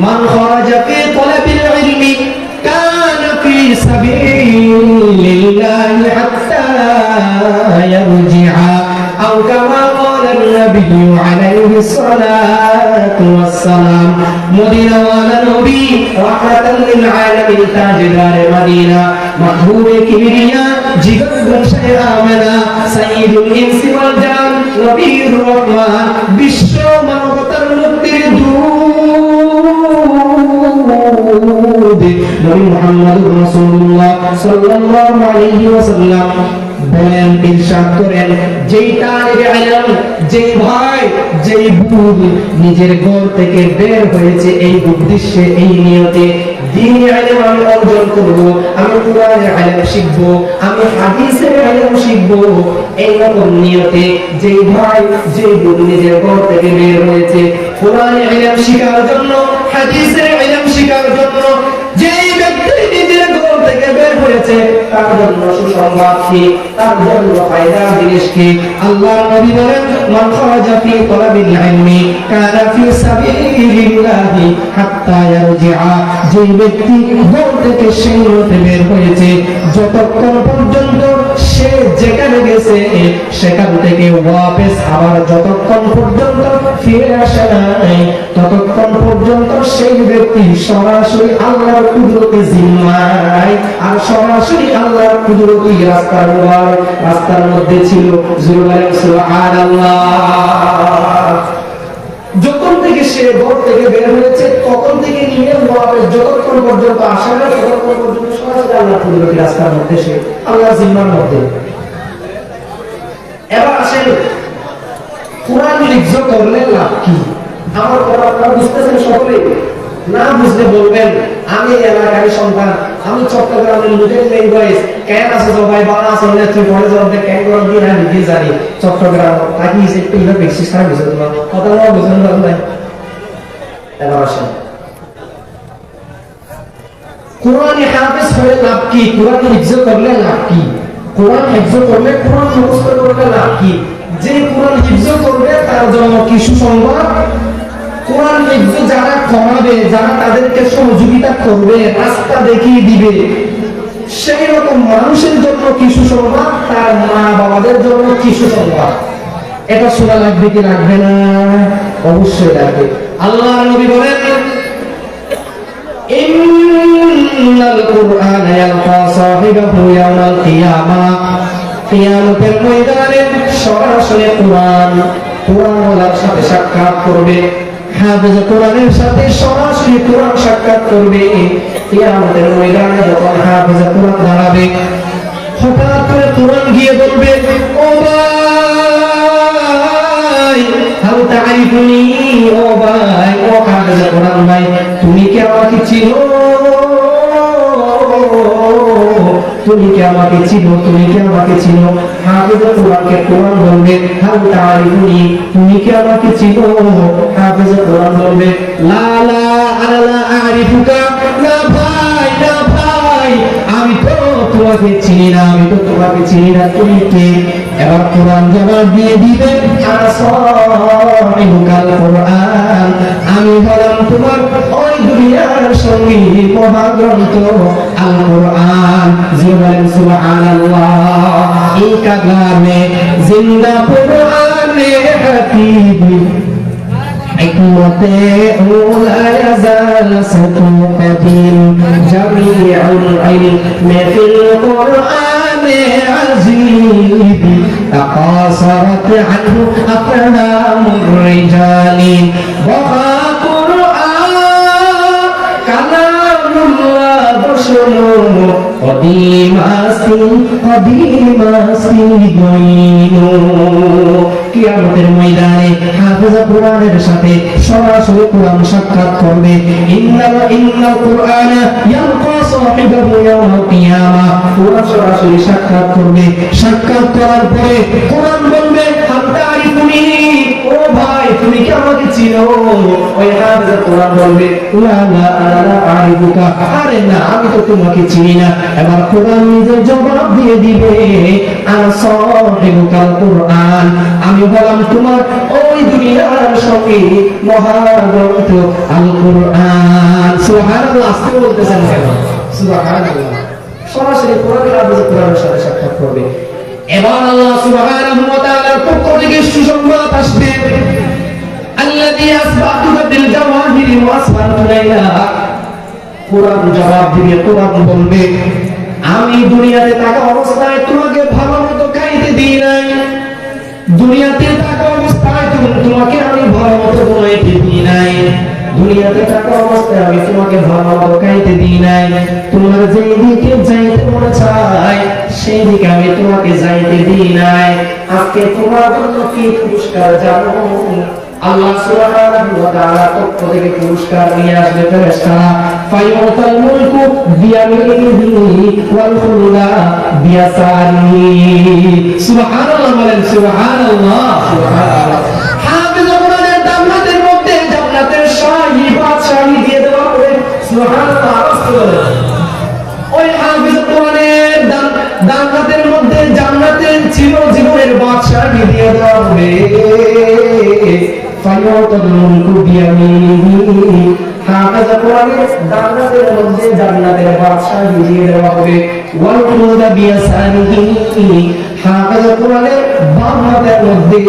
মান খারাজা ফি তালাবিল ইলমি কানা ফি সাবিলিল্লাহি হাত্তা ইয়ারজিআ আও কামা ক্বালা an-nabiyyu আলাইহি সালাতু ওয়াসসালাম। মদিনা ওয়ালা নবী রাহমাতাল লিল আলামিন তাজদার মদিনা মাহবুবে কিবরিয়া জিগর বংশে আমেনা সাইয়্যিদুল ইনসি ওয়াল জান নবীর রহমান বিশ্ব মানবতার মুক্তির দূত নবী মুহাম্মদুর রাসূলুল্লাহ সাল্লাল্লাহু আলাইহি ওয়াসাল্লাম বলেন, ইরশাদ করেন, যেই তালিবে ইলম, যেই ভাই, যেই বুদ নিজের ঘর থেকে বের হয়েছে এই উদ্দেশ্যে, এই নিয়তে দ্বীনি ইলম আমি অর্জন করব, আমি কুরআনের ইলম শিখব, আমি হাদিসের ইলম শিখব, এই রকম নিয়তে যেই ভাই, যেই বুদ নিজের ঘর থেকে বের হয়েছে কুরআনের ইলম শিখার জন্য, হাদিসের ইলম শিখার জন্য, যেই ব্যক্তি নিজের ঘর থেকে বের হয়েছে তার জন্য সুসংবাদ কি, তার জন্য ফায়দা জিনিস কি? আল্লাহর নবী বলেন, মান খারাজা ফি তালাবিল ইলমি কানা ফি সাবিলিল্লাহি হাত্তা ইয়ারজিআ। যে ব্যক্তি ঘর থেকে সিংহতে বের হয়েছে যতক্ষণ পর্যন্ত সে যেখানে গেছে সেখান থেকে ওয়াপস আবার যতক্ষণ পর্যন্ত ফিরে আসে নাই ততক্ষণ পর্যন্ত সেই ব্যক্তি সরাসরি আল্লাহর কুদরতে জিম্মায় আর সরাসরি আল্লাহর কুদরতি রাস্তার মধ্যে ছিল। সুবহানাল্লাহ। যখন থেকে সে ঘর থেকে বের হয়েছে তখন থেকে নিয়ে ওয়াপস যতক্ষণ পর্যন্ত আসে না ততক্ষণ পর্যন্ত সরাসরি আল্লাহর কুদরতি রাস্তার মধ্যে, সে আল্লাহর জিম্মার মধ্যে। এবার আসেন, কোরআন লিখজ করলে লাভ কি? আমার কথা আপনারা বুঝতেছেন সকলে? না বুঝলে বলবেন, আমি এলাকার সন্তান, আমি চট্টগ্রামের নিজের ল্যাঙ্গুয়েজ কেন আছে সবাই বাংলা আছে না, তুই পড়ে যাবে কেন করে দিয়ে আমি নিজে জানি চট্টগ্রাম তাকি একটু এটা বেশি সারা বুঝে তোমার কথা না বুঝেন না। এবার আসেন, কোরআনে হাফেজ হয়ে লাভ কি? কোরআন লিখজ করলে লাভ কি? কোরআন হিফজ করলে, কোরআন মুখস্থ করলে লাভ কি? যে কোরআন হিফজ করবে তার জন্য কি সুসংবাদ? কোরআন হিফজ যারা করাবে, যারা তাদেরকে সহযোগিতা করবে, রাস্তা দেখিয়ে দিবে, সেই রকম মানুষের জন্য কি সুসংবাদ? তার মা বাবাদের জন্য কি সুসংবাদ? এটা শোনা লাগবে কি লাগবে না? অবশ্যই লাগবে। আল্লাহর নবী বলেন, ইন্নাল কুরআন ইয়ালকা সাহিবাহু ইয়াওমাল কিয়ামাহ। কিয়ামতের ময়দানে সরাসরি কোরআনওয়ালার সাথে সাক্ষাৎ করবে, হাফেজ কোরআনের সাথে সরাসরি কোরআন সাক্ষাৎ করবে। কিয়ামতের ময়দানে যখন হাফেজ কোরআন দাঁড়াবে, হঠাৎ করে কোরআন গিয়ে বলবে, ও ভাই হাল তারিফুনি, ও ভাই, ও হাফেজ কোরআন ভাই, তুমি কি আমাকে চিনো? তুমি কি আমাকে চিনো? তুমি কি আমাকে চিনো? হাফেজ কোরআনকে কোরআন বলবে, হাল তারিফুনি, তুমি কি আমাকে চিনো? হাফেজ কোরআন বলবে, লা লা আনা লা আরিফুকা, না ভাই, না ভাই, আমি তো তোমাকে চিনি না, আমি তো তোমাকে চিনি না, তুমি কে? এবার কোরআন জবাব দিয়ে দিবে, আনা সাহিবুকাল কোরআন, আমি হলাম তোমার ওই দুনিয়ার সঙ্গী মহাগ্রন্থ আল কোরআন। সুবহানাল্লাহ। এই কালামে জিন্দা কোরআনে হাকিম হিকমতে উলা ইয়াজাল সাতু কদিম জামিউল ইলমি ফিল কোরআনে আযীম তাকাসারাত আনহু আফহামুর রিজালি ওয়া কোরআন কালামুল্লাহ বশরু কিয়ামতের ময়দানে হাফেজ কোরআনের সাথে সরাসরি কোরআন সাক্ষাৎ করবে। ইন্নাল কোরআন ইয়ালকা সাহিবাহু ইয়াওমাল কিয়ামাহ, কোরআন সরাসরি সাক্ষাৎ করবে। সাক্ষাৎ করার পরে কোরআন বলবে, হাল তারিফুনি, ও ভাই, তুমি কি আমাকে চিনো? ওই হাফেজে কোরআন বলবে লা লা লা আরিফুকা, আরে না আমি তো তোমাকে চিনি না। এবার কোরআন নিজে জবাব দিয়ে দিবে আনা সাহিবুকাল কোরআন, আমি বললাম তোমার ওই দুনিয়ার সঙ্গে মহাগ্রন্থ আল কোরআন। সুবহানাল্লাহ, আস্তে বলতেছেন কেন? সুবহানাল্লাহ, সরাসরি কোরআনের হাফেজে কোরআনের সাথে সাক্ষাৎ করবে। এবার আল্লাহ সুবহানাহু ওয়া তাআলার পক্ষ থেকে সুসংবাদ আসবে, আল্লাযী আসবাতুকা বিল জাওয়াহিরি ওয়া আসবাতু লাইলা। কোরআন জবাব দিবে, কোরআন বলবে আমি দুনিয়াতে থাকা অবস্থায় তোমাকে ভালো মতো খাইতে দিই নাই, দুনিয়াতে থাকা অবস্থায় তোমাকে আমি ভালো মতো ঘুমাইতে দিই নাই, দুনিয়াতে থাকা অবস্থায় আমি তোমাকে ভালো মতো খাইতে দিই নাই, তোমার যেই দিকে যাইতে মনে চায় সেই দিকে আমি তোমাকে যাইতে দিই নাই। আজকে তোমার জন্য কি পুরস্কার জানো? আল্লাহ সুবহানাহু ওয়া তাআলা পক্ষ থেকে পুরস্কার নিয়ে আসবে ফেরেশতারা। ফায়ুতাল মুলকু বিয়ামিনিহি ওয়াল খুলদা বিয়াসারিহি। সুবহানাল্লাহ বলেন, সুবহানাল্লাহ, সুবহানাল্লাহ। হাফেজ কোরআনের জান্নাতের মধ্যে জান্নাতের শাহী বাদশাহী দিয়ে দেওয়া হবে। সুবহানাল্লাহ, রাসূলুল্লাহ। ওই হাফেজ কোরআনের জান্নাতের মধ্যে জান্নাতের চিরজীবনের বাদশাহী দিয়ে দেওয়া হবে। ফায়ুতাল মুলকু বিয়ামিনিহি, হাফেজ কোরআনের জান্নাতের মধ্যে জান্নাতের বাদশাহী দিয়ে দেওয়া হবে। ওয়াল খুলদা বিয়াসারিহি, হাফেজ কোরআনের বাম হাতের মধ্যে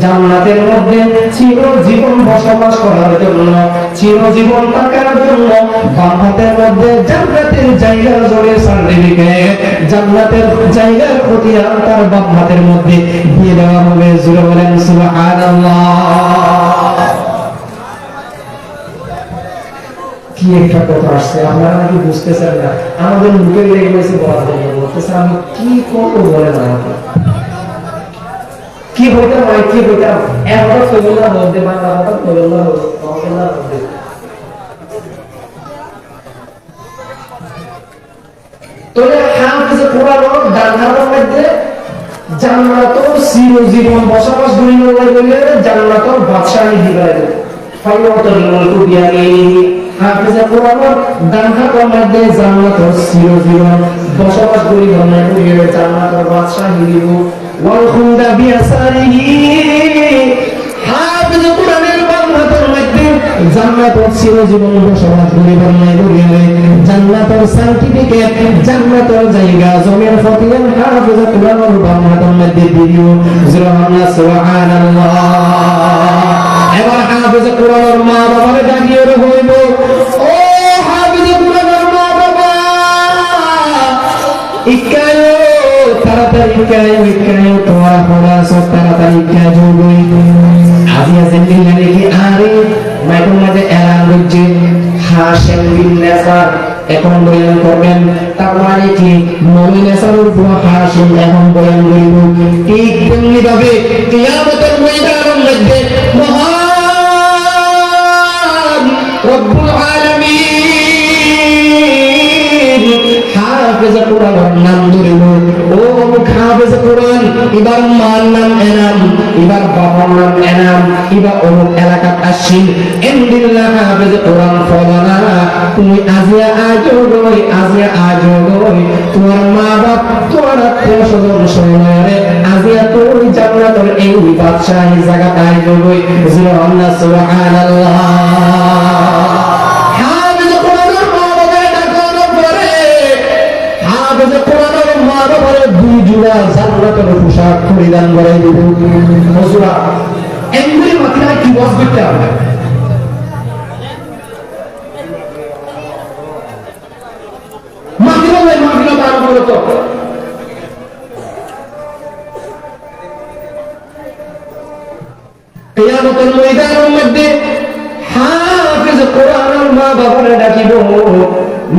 জান্নাতের মধ্যে চিরজীবন বসবাস করার জন্য, চিরজীবন থাকার জন্য বাম হাতের মধ্যে জান্নাতের জায়গার জোরে সার্টিফিকেট, জান্নাতের জায়গার খতিয়ান তার বাম হাতের মধ্যে দিয়ে দেওয়া হবে। জোরে বলেন সুবহানাল্লাহ। কি একটা কথা আসছে, আপনারা নাকি বুঝতেছেন না। আমাদের মুখে লেগে গেছে বলার জন্য, বলতেছে আমি কি করবো বলেন আমাকে, কি হইতে হয়, কি হইতে এখন ফেবুলার মধ্যে বাংলা কথা ফেবুলার মধ্যে তোলে হাফেজে কোরআন জান্নাতের মধ্যে জান্নাত চিরজীবন বসবাস করিব বলে জান্নাত বাদশাহী দিবেন। ফায়ুতাল মুলকু বিয়ামিনিহি, হাফেজে কোরআন জান্নাতের মধ্যে জান্নাত চিরজীবন বসবাস করিব বলে জান্নাত বাদশাহী দিব। ওয়াল খুলদা বিয়াসারিহি, হাফেজে কোরআনের বাম হাতের মধ্যে জান্নাতের চিরজীবন বসবাস করিব বলে জান্নাতের সার্টিফিকেট, জান্নাতের জায়গা জমির খতিয়ান হাফেজে কোরআনের বাম হাতের মধ্যে দিও। সুবহানাল্লাহ। এবার হাফেজে কোরআনের মা বাবার ডাকিয়ে হইব, ও হাফেজে কোরআনের মা বাবা, ইকায়ো তাড়াতাড়ি ইকায়ো তোমার পড়া সব তাড়াতাড়ি কাজও গই। আজিয়া জিন্দিগি নাকি আরে মাইকের মধ্যে এলান হচ্ছে হাশেম বিন নাসার এখন বয়ান করবেন। তার মানে কি নবী নাসারের উপর হাশেম এখন বয়ান করিব। ঠিক তেমনি ভাবে কিয়ামতের ময়দানের মধ্যে মহান রব্বুল আলামিন হাফেজ কোরআনের নাম ধরিব। ও হাফেজ কোরআন, এবার মার নাম এনাম, এবার বাবার নাম এনাম, এবার অমুক এলাকাত আসিন এমদিল্লাহ হাফেজ কোরআন ফলানা, তুমি আজিয়া আজো গই, আজিয়া আজো গই, তোমার মা বাপ তোমার আত্মীয় স্বজন সবাই আজিয়া তুই জান্নাতের এই বাদশাহী জায়গাতে আইজো গই। সুবহানাল্লাহ। হাফেজ কোরআনের মা বাবা ডাকানোর পরে হাফেজ কোরআনের মা বাবার দুই জোড়া জান্নাতের পোশাক পরিধান করাই দিব। হুজুরা এমনি মাথায় কি ওয়াজ করতে হবে? মাহফিল দান করো তো। কিয়ামতের ময়দানের মধ্যে হাফেজ কোরআনের মা বাবারে ডাকিব।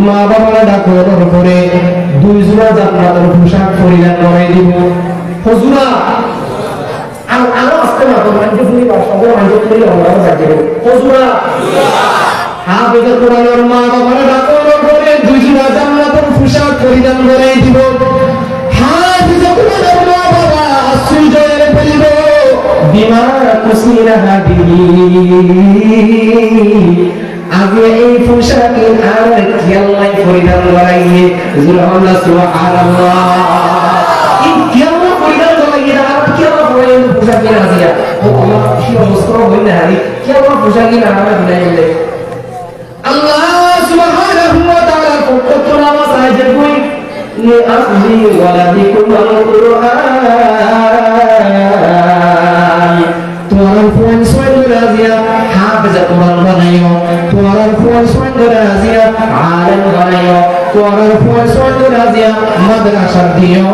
মা বাবারে ডাকানোর পরে দুই জোড়া জান্নাতের পোশাক পরিধান করাই দিব। হুজুরা আরো আসতে না, তোমরা যদি সবাই আয়োজন করে আমরা যাই। হুজুরা হাফেজ কোরআনের মা বাবারে ডাকানোর পরে দুই জোড়া জান্নাতের পোশাক পরিধান করাই দিব। হাফেজ কোরআনের মা বাবা সুজয়ের বলিব বিমা কুসিরা হাবিবি আগে এই পোশাকে আর কি আল্লাহ পরিধান করাইয়ে সুবহানাল্লাহ এই কি আল্লাহ পরিধান করাইয়ে আর কি আল্লাহ পরিধান পোশাকে রাজিয়া ও আল্লাহ কি অবস্থা হইলে হারি কি আল্লাহ পোশাকে না আমরা দিলে আল্লাহ সুবহানাহু ওয়া তাআলা কত নামাজ আইছে কই নি আসলি ওয়ালাদিকুম আল কুরআন তোমার ফোন সৈন্য রাজিয়া হাফেজ কোরআন বানাইও তোমার ফোন সৈন্য রাজিয়া আলেম বানাইও তোমার ফোন সৈন্য রাজিয়া মাদ্রাসা দিও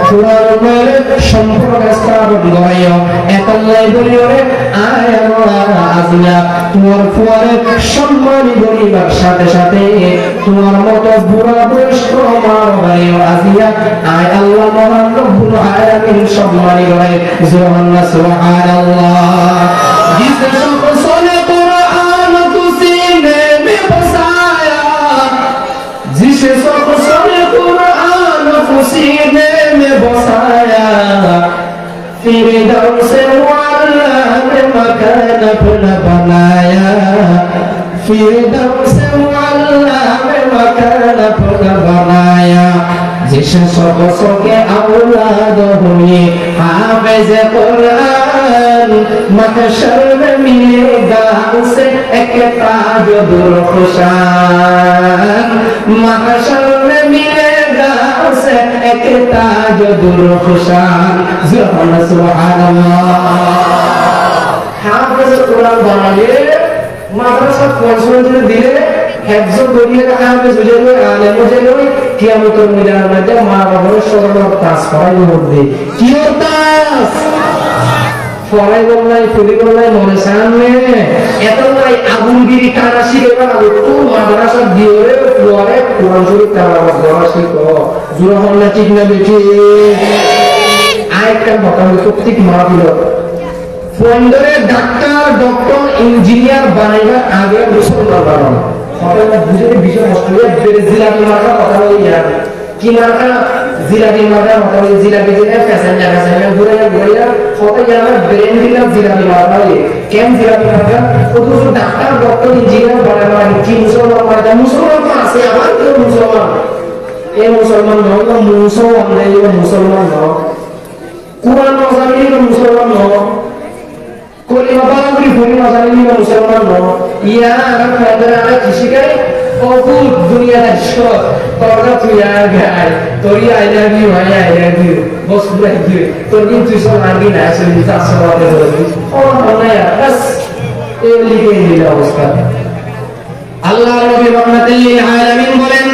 কোরআনের সম্পর্ক স্থাপন করাইও এতলাই বলিও রে আয় আল্লাহ আজিয়া তোমার ফোনে সম্মানী গরিবার সাথে সাথে তোমার মতো বুড়া বয়স্ক মার বানাইও আজিয়া আয় আল্লাহ মহান রব্বুল আলামিন সম্মানী করে সুবহানাল্লাহ जिसने सोने कुरान को सीने में बसाया जिसे सोने कुरान को सीने में बसाया फिर दम से वाला ने मकान अपना बनाया फिर दम से वाला ने मकान अपना बनाया जिसे सबसों के औलाद हुए हाफिज कुरान महशर में मिलेगा उसे एक ताज दुर्खशान महशर में मिलेगा उसे एक ताज दुर्खशान सुबहानल्लाह हाफिज कुरान बनाए মাদ্রাসা পৌঁছানোর দিলে হেফজ করিয়ে হাফেজ হয়ে যাবে আলেম হয়ে যাবে কিয়ামতের ময়দানের মধ্যে মা বাবার সরল তাস করাই হবে কি তাস ফরাই বললাই ফুলি বললাই মনে সামনে এত নাই আগুনগিরি কানা শিখে বা তো মাদ্রাসা দিয়ে ফ্লোরে কোরআন শরীফ তেলাওয়াত করা শিখো জোরা হল্লা ঠিক না বেঠি আরেকটা কথা হলো প্রত্যেক মাহফিল ফন্ডরে ডাক্তার ডক্টর ইঞ্জিনিয়ার বানাইবার আগে মুসলমান বানানো হঠাৎ বুঝে বিষয় অস্ট্রেলিয়া জিলাপি মার্কা কথা বলি কি মার্কা জিলাপি মার্কা কথা বলি জিলাপি যেটা ফ্যাশন ঘুরে হঠাৎ আমার ব্রেন দিলাম জিলাপি মার্কা কেন জিলাপি মার্কা অথচ ডাক্তার ডক্টর ইঞ্জিনিয়ার বানাইবার আগে কি মুসলমান বানাইটা মুসলমান তো আছে আমার কেউ মুসলমান এই মুসলমান নয় মুসলমান নেই মুসলমান নয় কোরআন নজানি মুসলমান নয় কলিমা বানাবি কলিমা জানি না মুসলমান নয় ইয়া আর ফায়দা আর শিখাই অকুল দুনিয়ার শখ তোরা তুই আর গায় তোরি I love you I love you boss love you তোর কিন্তু সব আগে না আসলে যা সব আমাদের বলি ও না বাস এই লিখে দিল অবস্থা আল্লাহ নবী রহমাতুল লিল আলামিন বলেন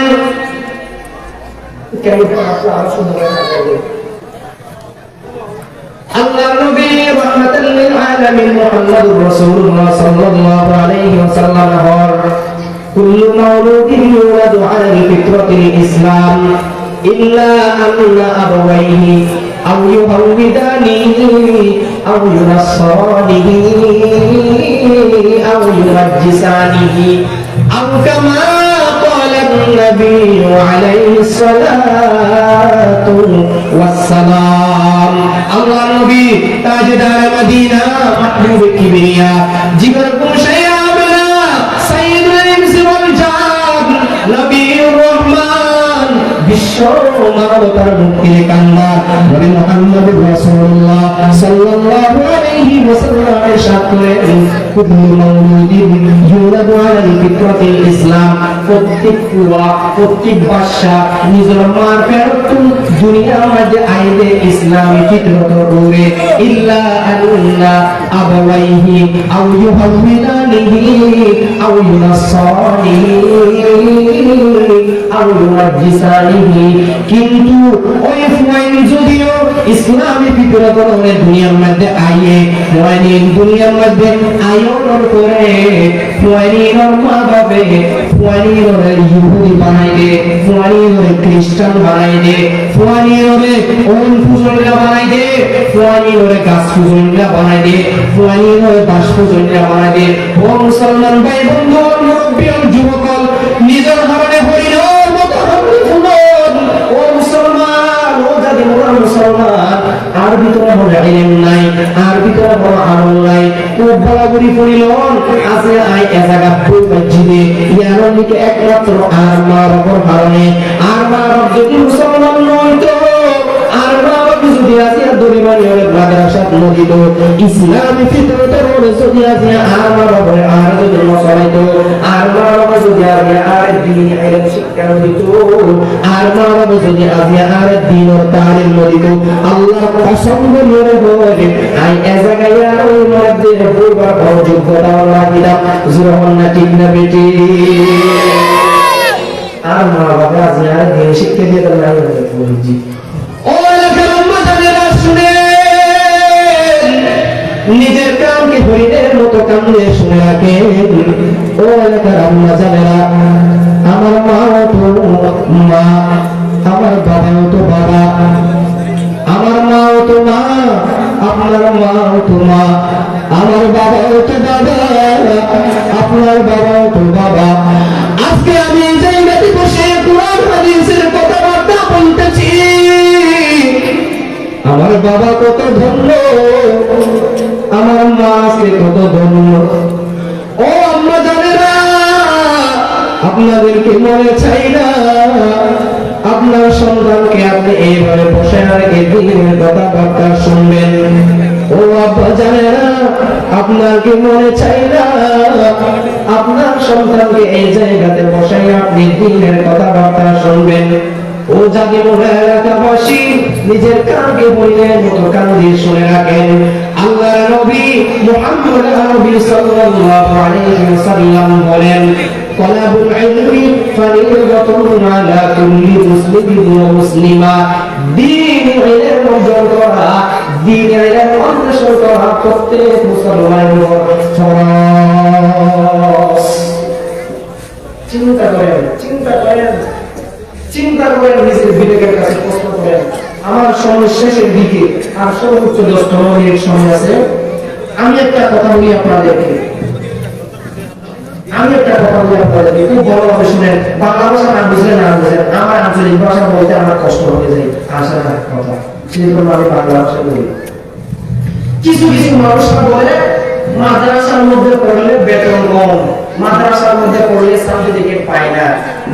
কেমন আপনারা শুনতে পারেন আল্লাহ নবী রহমাতুল লিল আলামিন মুহাম্মদুর রাসূলুল্লাহ সাল্লাল্লাহু আলাইহি ওয়াসাল্লাম হর কুল্লু মাউলুদিন ইউলাদু আলাল ফিতরাতিল ইসলাম ইল্লা আন্না আবাওয়াইহি আও ইউহাউদিদানিহি আও ইউনাসরানিহি আও ইউমাজ্জিসানিহি আও কামা ক্বালা an-নবী আলাইহিস সালাতু ওয়াস সালাম আল্লাহ নবী তাজদার মদিনা মাহবুব কিবরিয়া জিগর গোশে আবনা সাইয়্যিদুল ইনস ওয়াল জান নবীর রহমান বিশ্ব মানবতার মুক্তির কান্ডার নবী মুহাম্মদুর রাসূলুল্লাহ সাল্লাল্লাহু আলাইহি ওয়াসাল্লাম ইরশাদ করেন কুল্লু মাউলুদিন ইউলাদু আলাল ফিতরাতিল ইসলাম প্রত্যেক বাদশা নিজের মার ফেরত দুনিয়ার মধ্যে আইলে ইসলামী ফিতরত ওরে ইল্লা আন্না আবাওয়াইহি আও ইউহাউদিদানিহি আও ইউনাসরানিহি আও ইউমাজ্জিসানিহি কিন্তু ওই ফুয়াইন যদিও ইসলামী ফিতরত ওরে দুনিয়ার মধ্যে আইয়ে ফুয়াইন দুনিয়ার মধ্যে আয়োজন করে ফুয়াইনের মা বাবা ফুয়াইনের ইহুদি বানাই দে ফুয়াইনের খ্রিস্টান বানাই দে ফুয়াইনের ওন পূজনীরা বানাই দে ফুয়াইনের গাছ পূজনীরা বানাই দে ফুয়াইনের দাস পূজনীরা বানাই দে ও মুসলমান ভাই বন্ধু মুরব্বী যুবক নিজের ধরনে হরিণর মতো হরি ফুলন ও মুসলমান ও জাতি মুসলমান আর ভিতরে কোনো ইলম নাই, আর ভিতরে কোনো আমল নাই, খুব বলাবলি পরিলন আছে আই এ জায়গা ফুল মসজিদে ইয়ার নিকে একমাত্র আর মারবর কারণে আর মারব যদি মুসলমান নয় তো আর মারব যদি আছে দরিমানি হলে মাদ্রাসা নদী তো ইসলামী ফিতরতের মধ্যে যদি আছে আর মারব আর যদি মশাই তো আর মারব যদি আছে আর দিন ইলম শিক্ষা দিত আর মারব যদি আছে আর দিন ও তালিম নদী তো আল্লাহ পছন্দ করে আই এ জায়গায় আর ওই মধ্যে পূর্বার যোগ্যতা আল্লাহ দিলাম জোহর না ঠিক না বেটি আর মা বাবা আছে আর দিন শিক্ষা দিয়ে তার নাই বলছি ও এলাকার উম্মতেরা শুনে নিজের কামকে হরিণের মতো কামড়ে শুনে রাখে ও এলাকার আম্মা জানেরা আমার মাও তো মা আমার বাবাও তো বাবা আমার মাও তো মা আপনার মাও তো মা আমার বাবাও তো বাবা আপনার বাবাও তো বাবা আজকে আমি এই জায়গাতে বসে কোরআন হাদিসের কথাবার্তা বলতেছি আমার বাবা কত ধন্য আমার মা আজকে কত ধন্য ও আম্মা জানেরা আপনাদেরকে মনে চাই না আপনার সন্তানকে আপনি এইভাবে বসে রেখে দিনের কথাবার্তা শুনবেন ও আব্বা জানেরা আপনাকে মনে চাই না আপনার সন্তানকে এই জায়গাতে বসে আপনি দিনের কথাবার্তা শুনবেন ও জাতি মনে এলাকাবাসী নিজের কানকে বইনের মতো কান দিয়ে শুনে রাখেন আল্লাহর নবী মুহাম্মদ আরবি সাল্লাল্লাহু আলাইহি ওয়াসাল্লাম বলেন তলাবুল ইলমি ফরিদাতুন আলা কুল্লি মুসলিমিন ওয়া মুসলিমা দ্বীন ইলম অর্জন করা দ্বীন ইলম অন্বেষণ করা প্রত্যেক মুসলমানের ফরজ চিন্তা করেন নিজের বিবেকের কাছে প্রশ্ন করেন আমার সময় শেষের দিকে আর সর্বোচ্চ 10 মিনিট সময় আছে আমি একটা কথা বলি আপনাদেরকে খুব ভালোভাবে শুনেন বাংলা ভাষা না বুঝলে না বুঝলেন আমার আঞ্চলিক ভাষা বলতে আমার কষ্ট হয়ে যায় আসা না কথা সেই জন্য আমি বাংলা ভাষা বলি কিছু মানুষরা বলে মাদ্রাসার মধ্যে পড়লে বেতন কম মাদ্রাসার মধ্যে পড়লে সার্টিফিকেট পাই না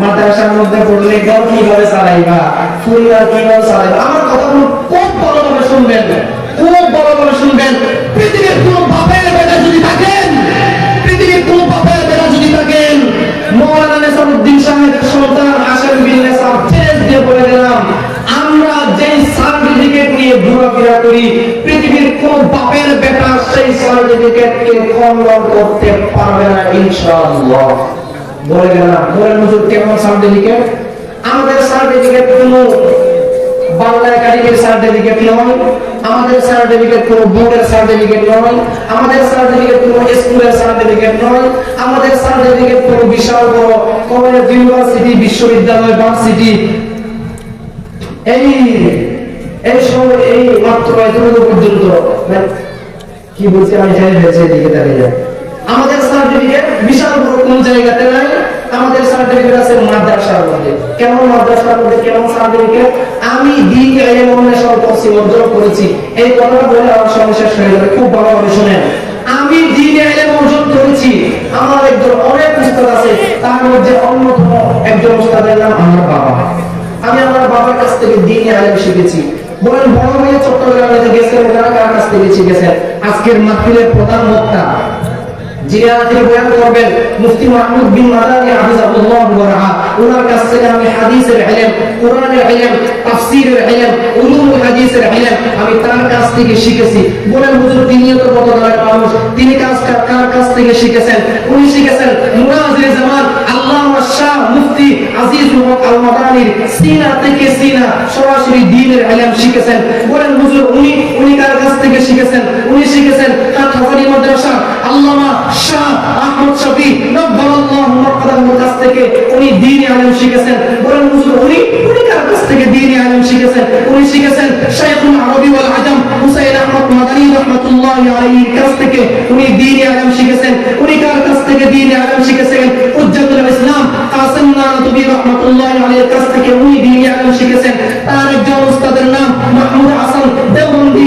মাদ্রাসার মধ্যে পড়লে ঘর কিভাবে চালাইবা পরিবার কিভাবে চালাইবা আমার কথাগুলো খুব ভালোভাবে শুনবেন পৃথিবীর কোন বাপের বেটা যদি থাকেন মওলানা নেসারউদ্দিন সাহেবের সন্তান হাসান বিন নেসার ছেড়ে দিয়ে বলে দিলাম আমরা যেই সার্টিফিকেট নিয়ে ঘোরাফেরা করি পৃথিবীর কোন বাপের বেটা সেই সার্টিফিকেটকে খণ্ডন করতে পারবে না ইনশাআল্লাহ বলে গেলাম বলেন হুজুর কেমন সার্টিফিকেট আমাদের সার্টিফিকেট কোনো বাংলা একাডেমির সার্টিফিকেট নয় আমাদের সার্টিফিকেট কোনো বোর্ডের সার্টিফিকেট নয় আমাদের সার্টিফিকেট কোনো স্কুলের সার্টিফিকেট নয় আমাদের সার্টিফিকেট কোনো বিশাল বড় কলেজ ইউনিভার্সিটি বিশ্ববিদ্যালয় ভার্সিটি এই মাত্র এতটুকু পর্যন্ত কি বলছি আমি জানি হয়েছে দিকে দাঁড়িয়ে আমাদের সার্টিফিকেট বিশাল বড় কোন জায়গাতে নাই আমাদের সার্টিফিকেট আছে মাদ্রাসার মধ্যে কেমন মাদ্রাসার মধ্যে কেমন সার্টিফিকেট আমি দ্বীন ইলম অন্বেষণ করছি অর্জন করেছি এই কথাটা বলে আমার সময় শেষ হয়ে যাবে খুব ভালোভাবে শুনেন আমি দ্বীন ইলম অর্জন করেছি আমার একজন অনেক উস্তাদ আছে তার মধ্যে অন্যতম একজন উস্তাদের নাম আমার বাবা আমি আমার বাবার কাছ থেকে দ্বীন ইলম শিখেছি বলেন বড় ভাইয়া চট্টগ্রামে গেছেন ওনারা কার কাছ থেকে শিখেছেন আজকের মাহফিলের প্রধান বক্তা যিনি আজকে বয়ান করবেন মুফতি মাহমুদ বিন মাদানী হাফিজাহুল্লাহ ওয়া রাহা ওনার কাছ থেকে আমি হাদিসের ইলম কোরআনের ইলম তাফসীরের ইলম উলুমুল হাদিসের ইলম আমি তার কাছ থেকে শিখেছি বলেন হুজুর তিনি তো কত দলের মানুষ তিনি কার কাছ থেকে শিখেছেন উনি শিখেছেন মুনাজির জামান আল্লামা শাহ মুফতি আজিজুল হক আল মাদানীর সিনা থেকে সিনা সরাসরি দ্বীনের ইলম শিখেছেন বলেন হুজুর উনি কার কাছ থেকে শিখেছেন উনি শিখেছেন হাফাজি মাদ্রাসা আল্লামা শাহ আহমদ শফি নব্বারাল্লাহু মাকদামের কাছ থেকে উনি দ্বীন ইলম শিখেছেন বলেন হুজুর উনি কার কাছ থেকে দ্বীন ইলম শিখেছেন উনি শিখেছেন শাইখুল আরবি ওয়াল আজম হুসাইন আহমদ মাদানী রাহমাতুল্লাহি আলাইহির কাছ থেকে উনি দ্বীন ইলম শিখেছেন উনি কার কাছ থেকে দ্বীন ইলম শিখেছেন হুজ্জাতুল ইসলাম কাসিম নানতুবি রাহমাতুল্লাহি আলাইহির কাছ থেকে উনি দ্বীন ইলম শিখেছেন তার একজন উস্তাদের নাম মাহমুদ হাসান দেওবন্দি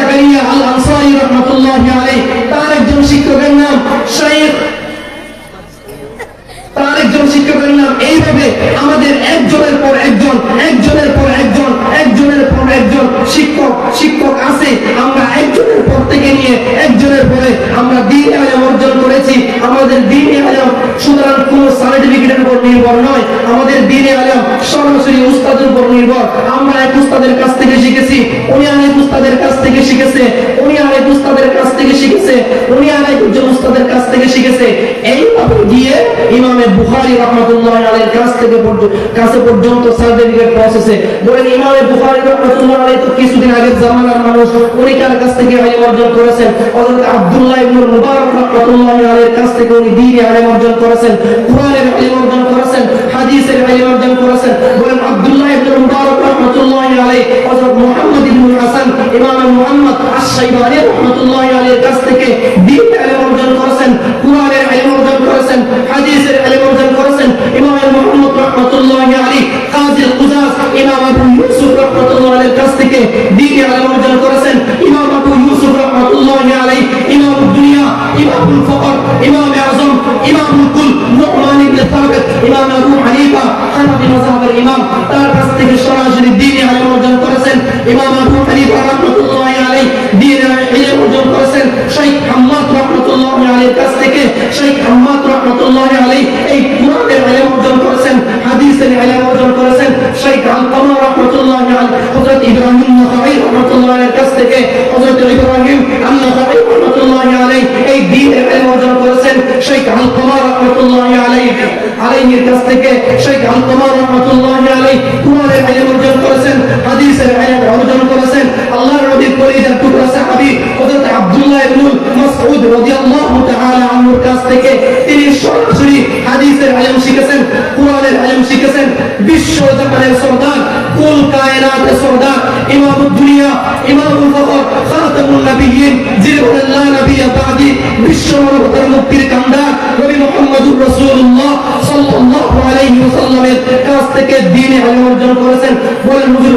জাকারিয়া আল আনসারী রাহমাতুল্লাহি আলাইহি, তার একজন শিক্ষকের নাম শাইখ, তার একজন শিক্ষকের নাম। এইভাবে আমাদের একজনের পর একজন, একজনের পর একজন, একজনের পর একজন শিক্ষক আছে। আমরা একজনের পর থেকে নিয়ে একজনের পরে আমরা দ্বীনে ইলম অর্জন করেছি। আমাদের দ্বীনে ইলম সুতরাং কোন সার্টিফিকেটের উপর নির্ভর নয়, আমাদের দ্বীনে ইলম সরাসরি উস্তাদের উপর নির্ভর। আমরা এক উস্তাদের কাছ থেকে শিখেছি, উনি আরেক উস্তাদের কাছ থেকে শিখেছে, উনি আরেক উস্তাদের কাছ থেকে শিখেছে, উনি আরেক উস্তাদের কাছ থেকে শিখেছে। এইভাবে গিয়ে ইমামে বুখারী রাহমাতুল্লাহি আলাইহির কাছে পর্যন্ত সার্টিফিকেট পৌঁছেছে। বলেন ইমামে বুখারী রাহমাতুল্লাহি আলাইহি তো কিছুদিন আগের জামানার মানুষ, উনি কার কাছ থেকে ইলম অর্জন করেছেন? হযরত আব্দুল্লাহ ইবনে মুবারক রাহমাতুল্লাহি আলাইহির কাছ থেকে উনি দ্বীনের ইলম অর্জন করেছেন, কোরআনের ইলম অর্জন করেছেন, হাদিসের ইলম অর্জন করেছেন। বলেন আব্দুল্লাহ ইবনে মুবারক রাহমাতুল্লাহি আলাইহি হযরত মুহাম্মদ ইবনে হাসান, ইমাম মুহাম্মদ আশ-শাইবানী রাহমাতুল্লাহি আলাইহির কাছ থেকে দ্বীনের ইলম অর্জন করেছেন, কোরআনের ইলম অর্জন করেছেন, হাদিসের ইলম অর্জন করেছেন। ইমাম মুহাম্মদ রাহমাতুল্লাহি আলাইহি কাজী কুজাস ইমাম আবু ইউসুফ রাহমাতুল্লাহি আলাইহির কাছ থেকে দ্বীনের ইলম অর্জন করেছেন। ইমাম আবু ইউসুফ রাহমাতুল্লাহি আলাইহি ইমাম দুনিয়া, ইমামুল ফকর, ইমাম আযম, ইমামুল কুল নুমান ইবনে সাবিত, ইমাম আবু হানিফা হানাফি মাযহাবের ইমাম, তার কাছ থেকে সরাসরি দ্বীনের ইলম অর্জন করেছেন। ইমাম আবু হানিফা রাহমাতুল্লাহি আলাইহি দ্বীনের ইলম অর্জন করেছেন শাইখ হাম্মাদ রাহমাতুল্লাহি আলাইহির কাছ থেকে। শাইখ হাম্মাদ রাহমাতুল্লাহি আলাইহি এই কোরআনের ইলম অর্জন করেছেন, হাদিসের ইলম অর্জন করেছেন। শাইখ আল-কামার রাহমাতুল্লাহি আলাইহি হযরত ইব্রাহিম নাখাঈ রাহমাতুল্লাহি আলাইহির কাছ থেকে, হযরত ইব্রাহিম আন-নাখাঈ রাহমাতুল্লাহি আলাইহি এই দ্বীনের ইলম অর্জন করেছেন। শাইখ আল-কামার রাহমাতুল্লাহি আলাইহির কাছ থেকে, শাইখ আল-কামার রাহমাতুল্লাহি আলাইহি কোরআনের ইলম অর্জন করেছেন, হাদিসের ইলম অর্জন করেছেন। আল্লাহর নবীর কলিজার টুকরা সাহাবী হযরত আব্দুল্লাহ ইবনে মাসউদ রাদিয়াল্লাহু তাআলা আনহুর কাছ থেকে তিনি সরাসরি হাদিসের ইলম শিখেছেন, কোরআনের ইলম শিখেছেন। বিশ্ব জাহানের সরদার, কুল কায়নাতের সরদার, ইমামুদ দুনিয়া, ইমামুল ফখর, খাতামুন নবিয়্যিন, যিনি বলেন লা নবিয়্যা বাদি, বিশ্ব মানবতার মুক্তির কান্ডার নবী মুহাম্মদুর রাসূলুল্লাহ সাল্লাল্লাহু আলাইহি ওয়াসাল্লামের কাছ থেকে দ্বীনে ইলম অর্জন করেছেন। বলেন হুজুর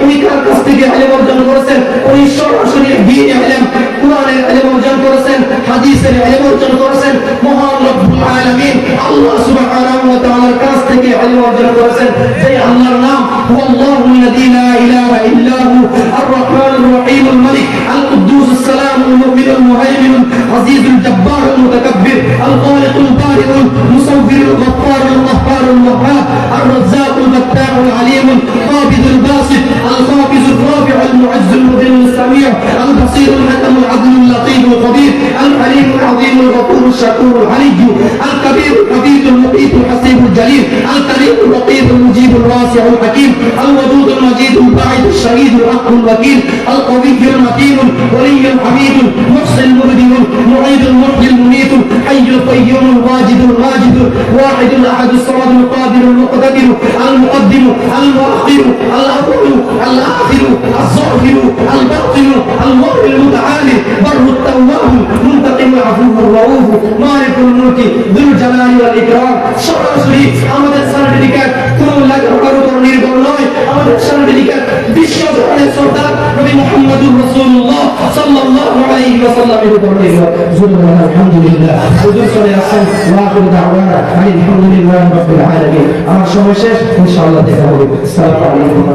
উনি কার কাছ থেকে ইলম অর্জন করেছেন? উনি সরাসরি দ্বীনে ইলম, কোরআনের ইলম অর্জন করেছেন, হাদিসের ইলম অর্জন করেছেন। মহান রব্বুল আলামিন আল্লাহ সুবহানাহু ওয়া তাআলার কাছ থেকে ইলম অর্জন করেছেন। যে আল্লাহর নাম আল্লাহুল্লাযী লা ইলাহা ইল্লা হু আর-রাহমানুর রহিমুল মালিক আল-কুদ্দুস সালামুল মুমিনুল মুহাইমিনুল আজিজুল জাব্বারুল মুতাকাব্বির আল-খালিকুল বারিউল মুসাব্বিরুল গফফারুল গফফারুল ওয়াহ্হাব আর-রাজ্জাকুল ফাত্তাহুল আলিমুল কাবিদুল বাসিত আল-খাফিজুর রাফিউল মু'আজ্জুল মুদিল্লুস সামিউ আল-বাসীরুল হাকামুল আদলুল লাতীফুল কবীর আল-আলিমুল আযীমুল গফুরুশ শাকুরুল আলিয়্যু আল-কাবীরুল হাফীজুল মুqীতুল হাসীবুল জালিল আল-কারীমুর রকীবুল মুজীবুল ওয়াসিউল হাকীম আল-ওয়াদুদুল মজিদুল বাঈদুশ শহীদুল হাক্কুল ওয়াকিল আল-কবিয়্যুল মাতীনুল ওলিয়্যুল হামিদুল মুহসিনুল মুবদিউল মুঈদুল মুহয়িল মুমীতুল হাইয়ুল কাইয়্যুমুল ওয়াজিদুল মাজিদুল ওয়াহিদুল আহাদুস সামাদুল কাদিরুল মুকতাদিরু আল-মুকদ্দিমু আল-মুআখিরু আল-আউয়ালু আল-আখিরু আয-যাহিরু আল-বাতিনু আল-মুহয়িল মুতআলি বাররুত তাওয়াবু মুনতাকিমুল আফুউর রাউফু মালিকুল মুলকি যুল জালালি ওয়াল ইকরাম। সরাসরি আমাদের সার্টিফিকেট কোন লেখাপড়ার উপর নির্ভর নয়, আমাদের সার্টিফিকেট বিশ্ব জাহানের সরদার নবী মুহাম্মদুর রাসূলুল্লাহ সাল্লাল্লাহু আলাইহি ওয়াসাল্লামের উপর নির্ভর। সুবহানাল্লাহ, আলহামদুলিল্লাহ। হুজুর চলে আসেন, ওয়া আখিরু দাওয়ানা আলহামদুলিল্লাহি রাব্বিল আলামিন। আমার সময় শেষ, ইনশাআল্লাহ দেখা হবে। আসসালামু আলাইকুম।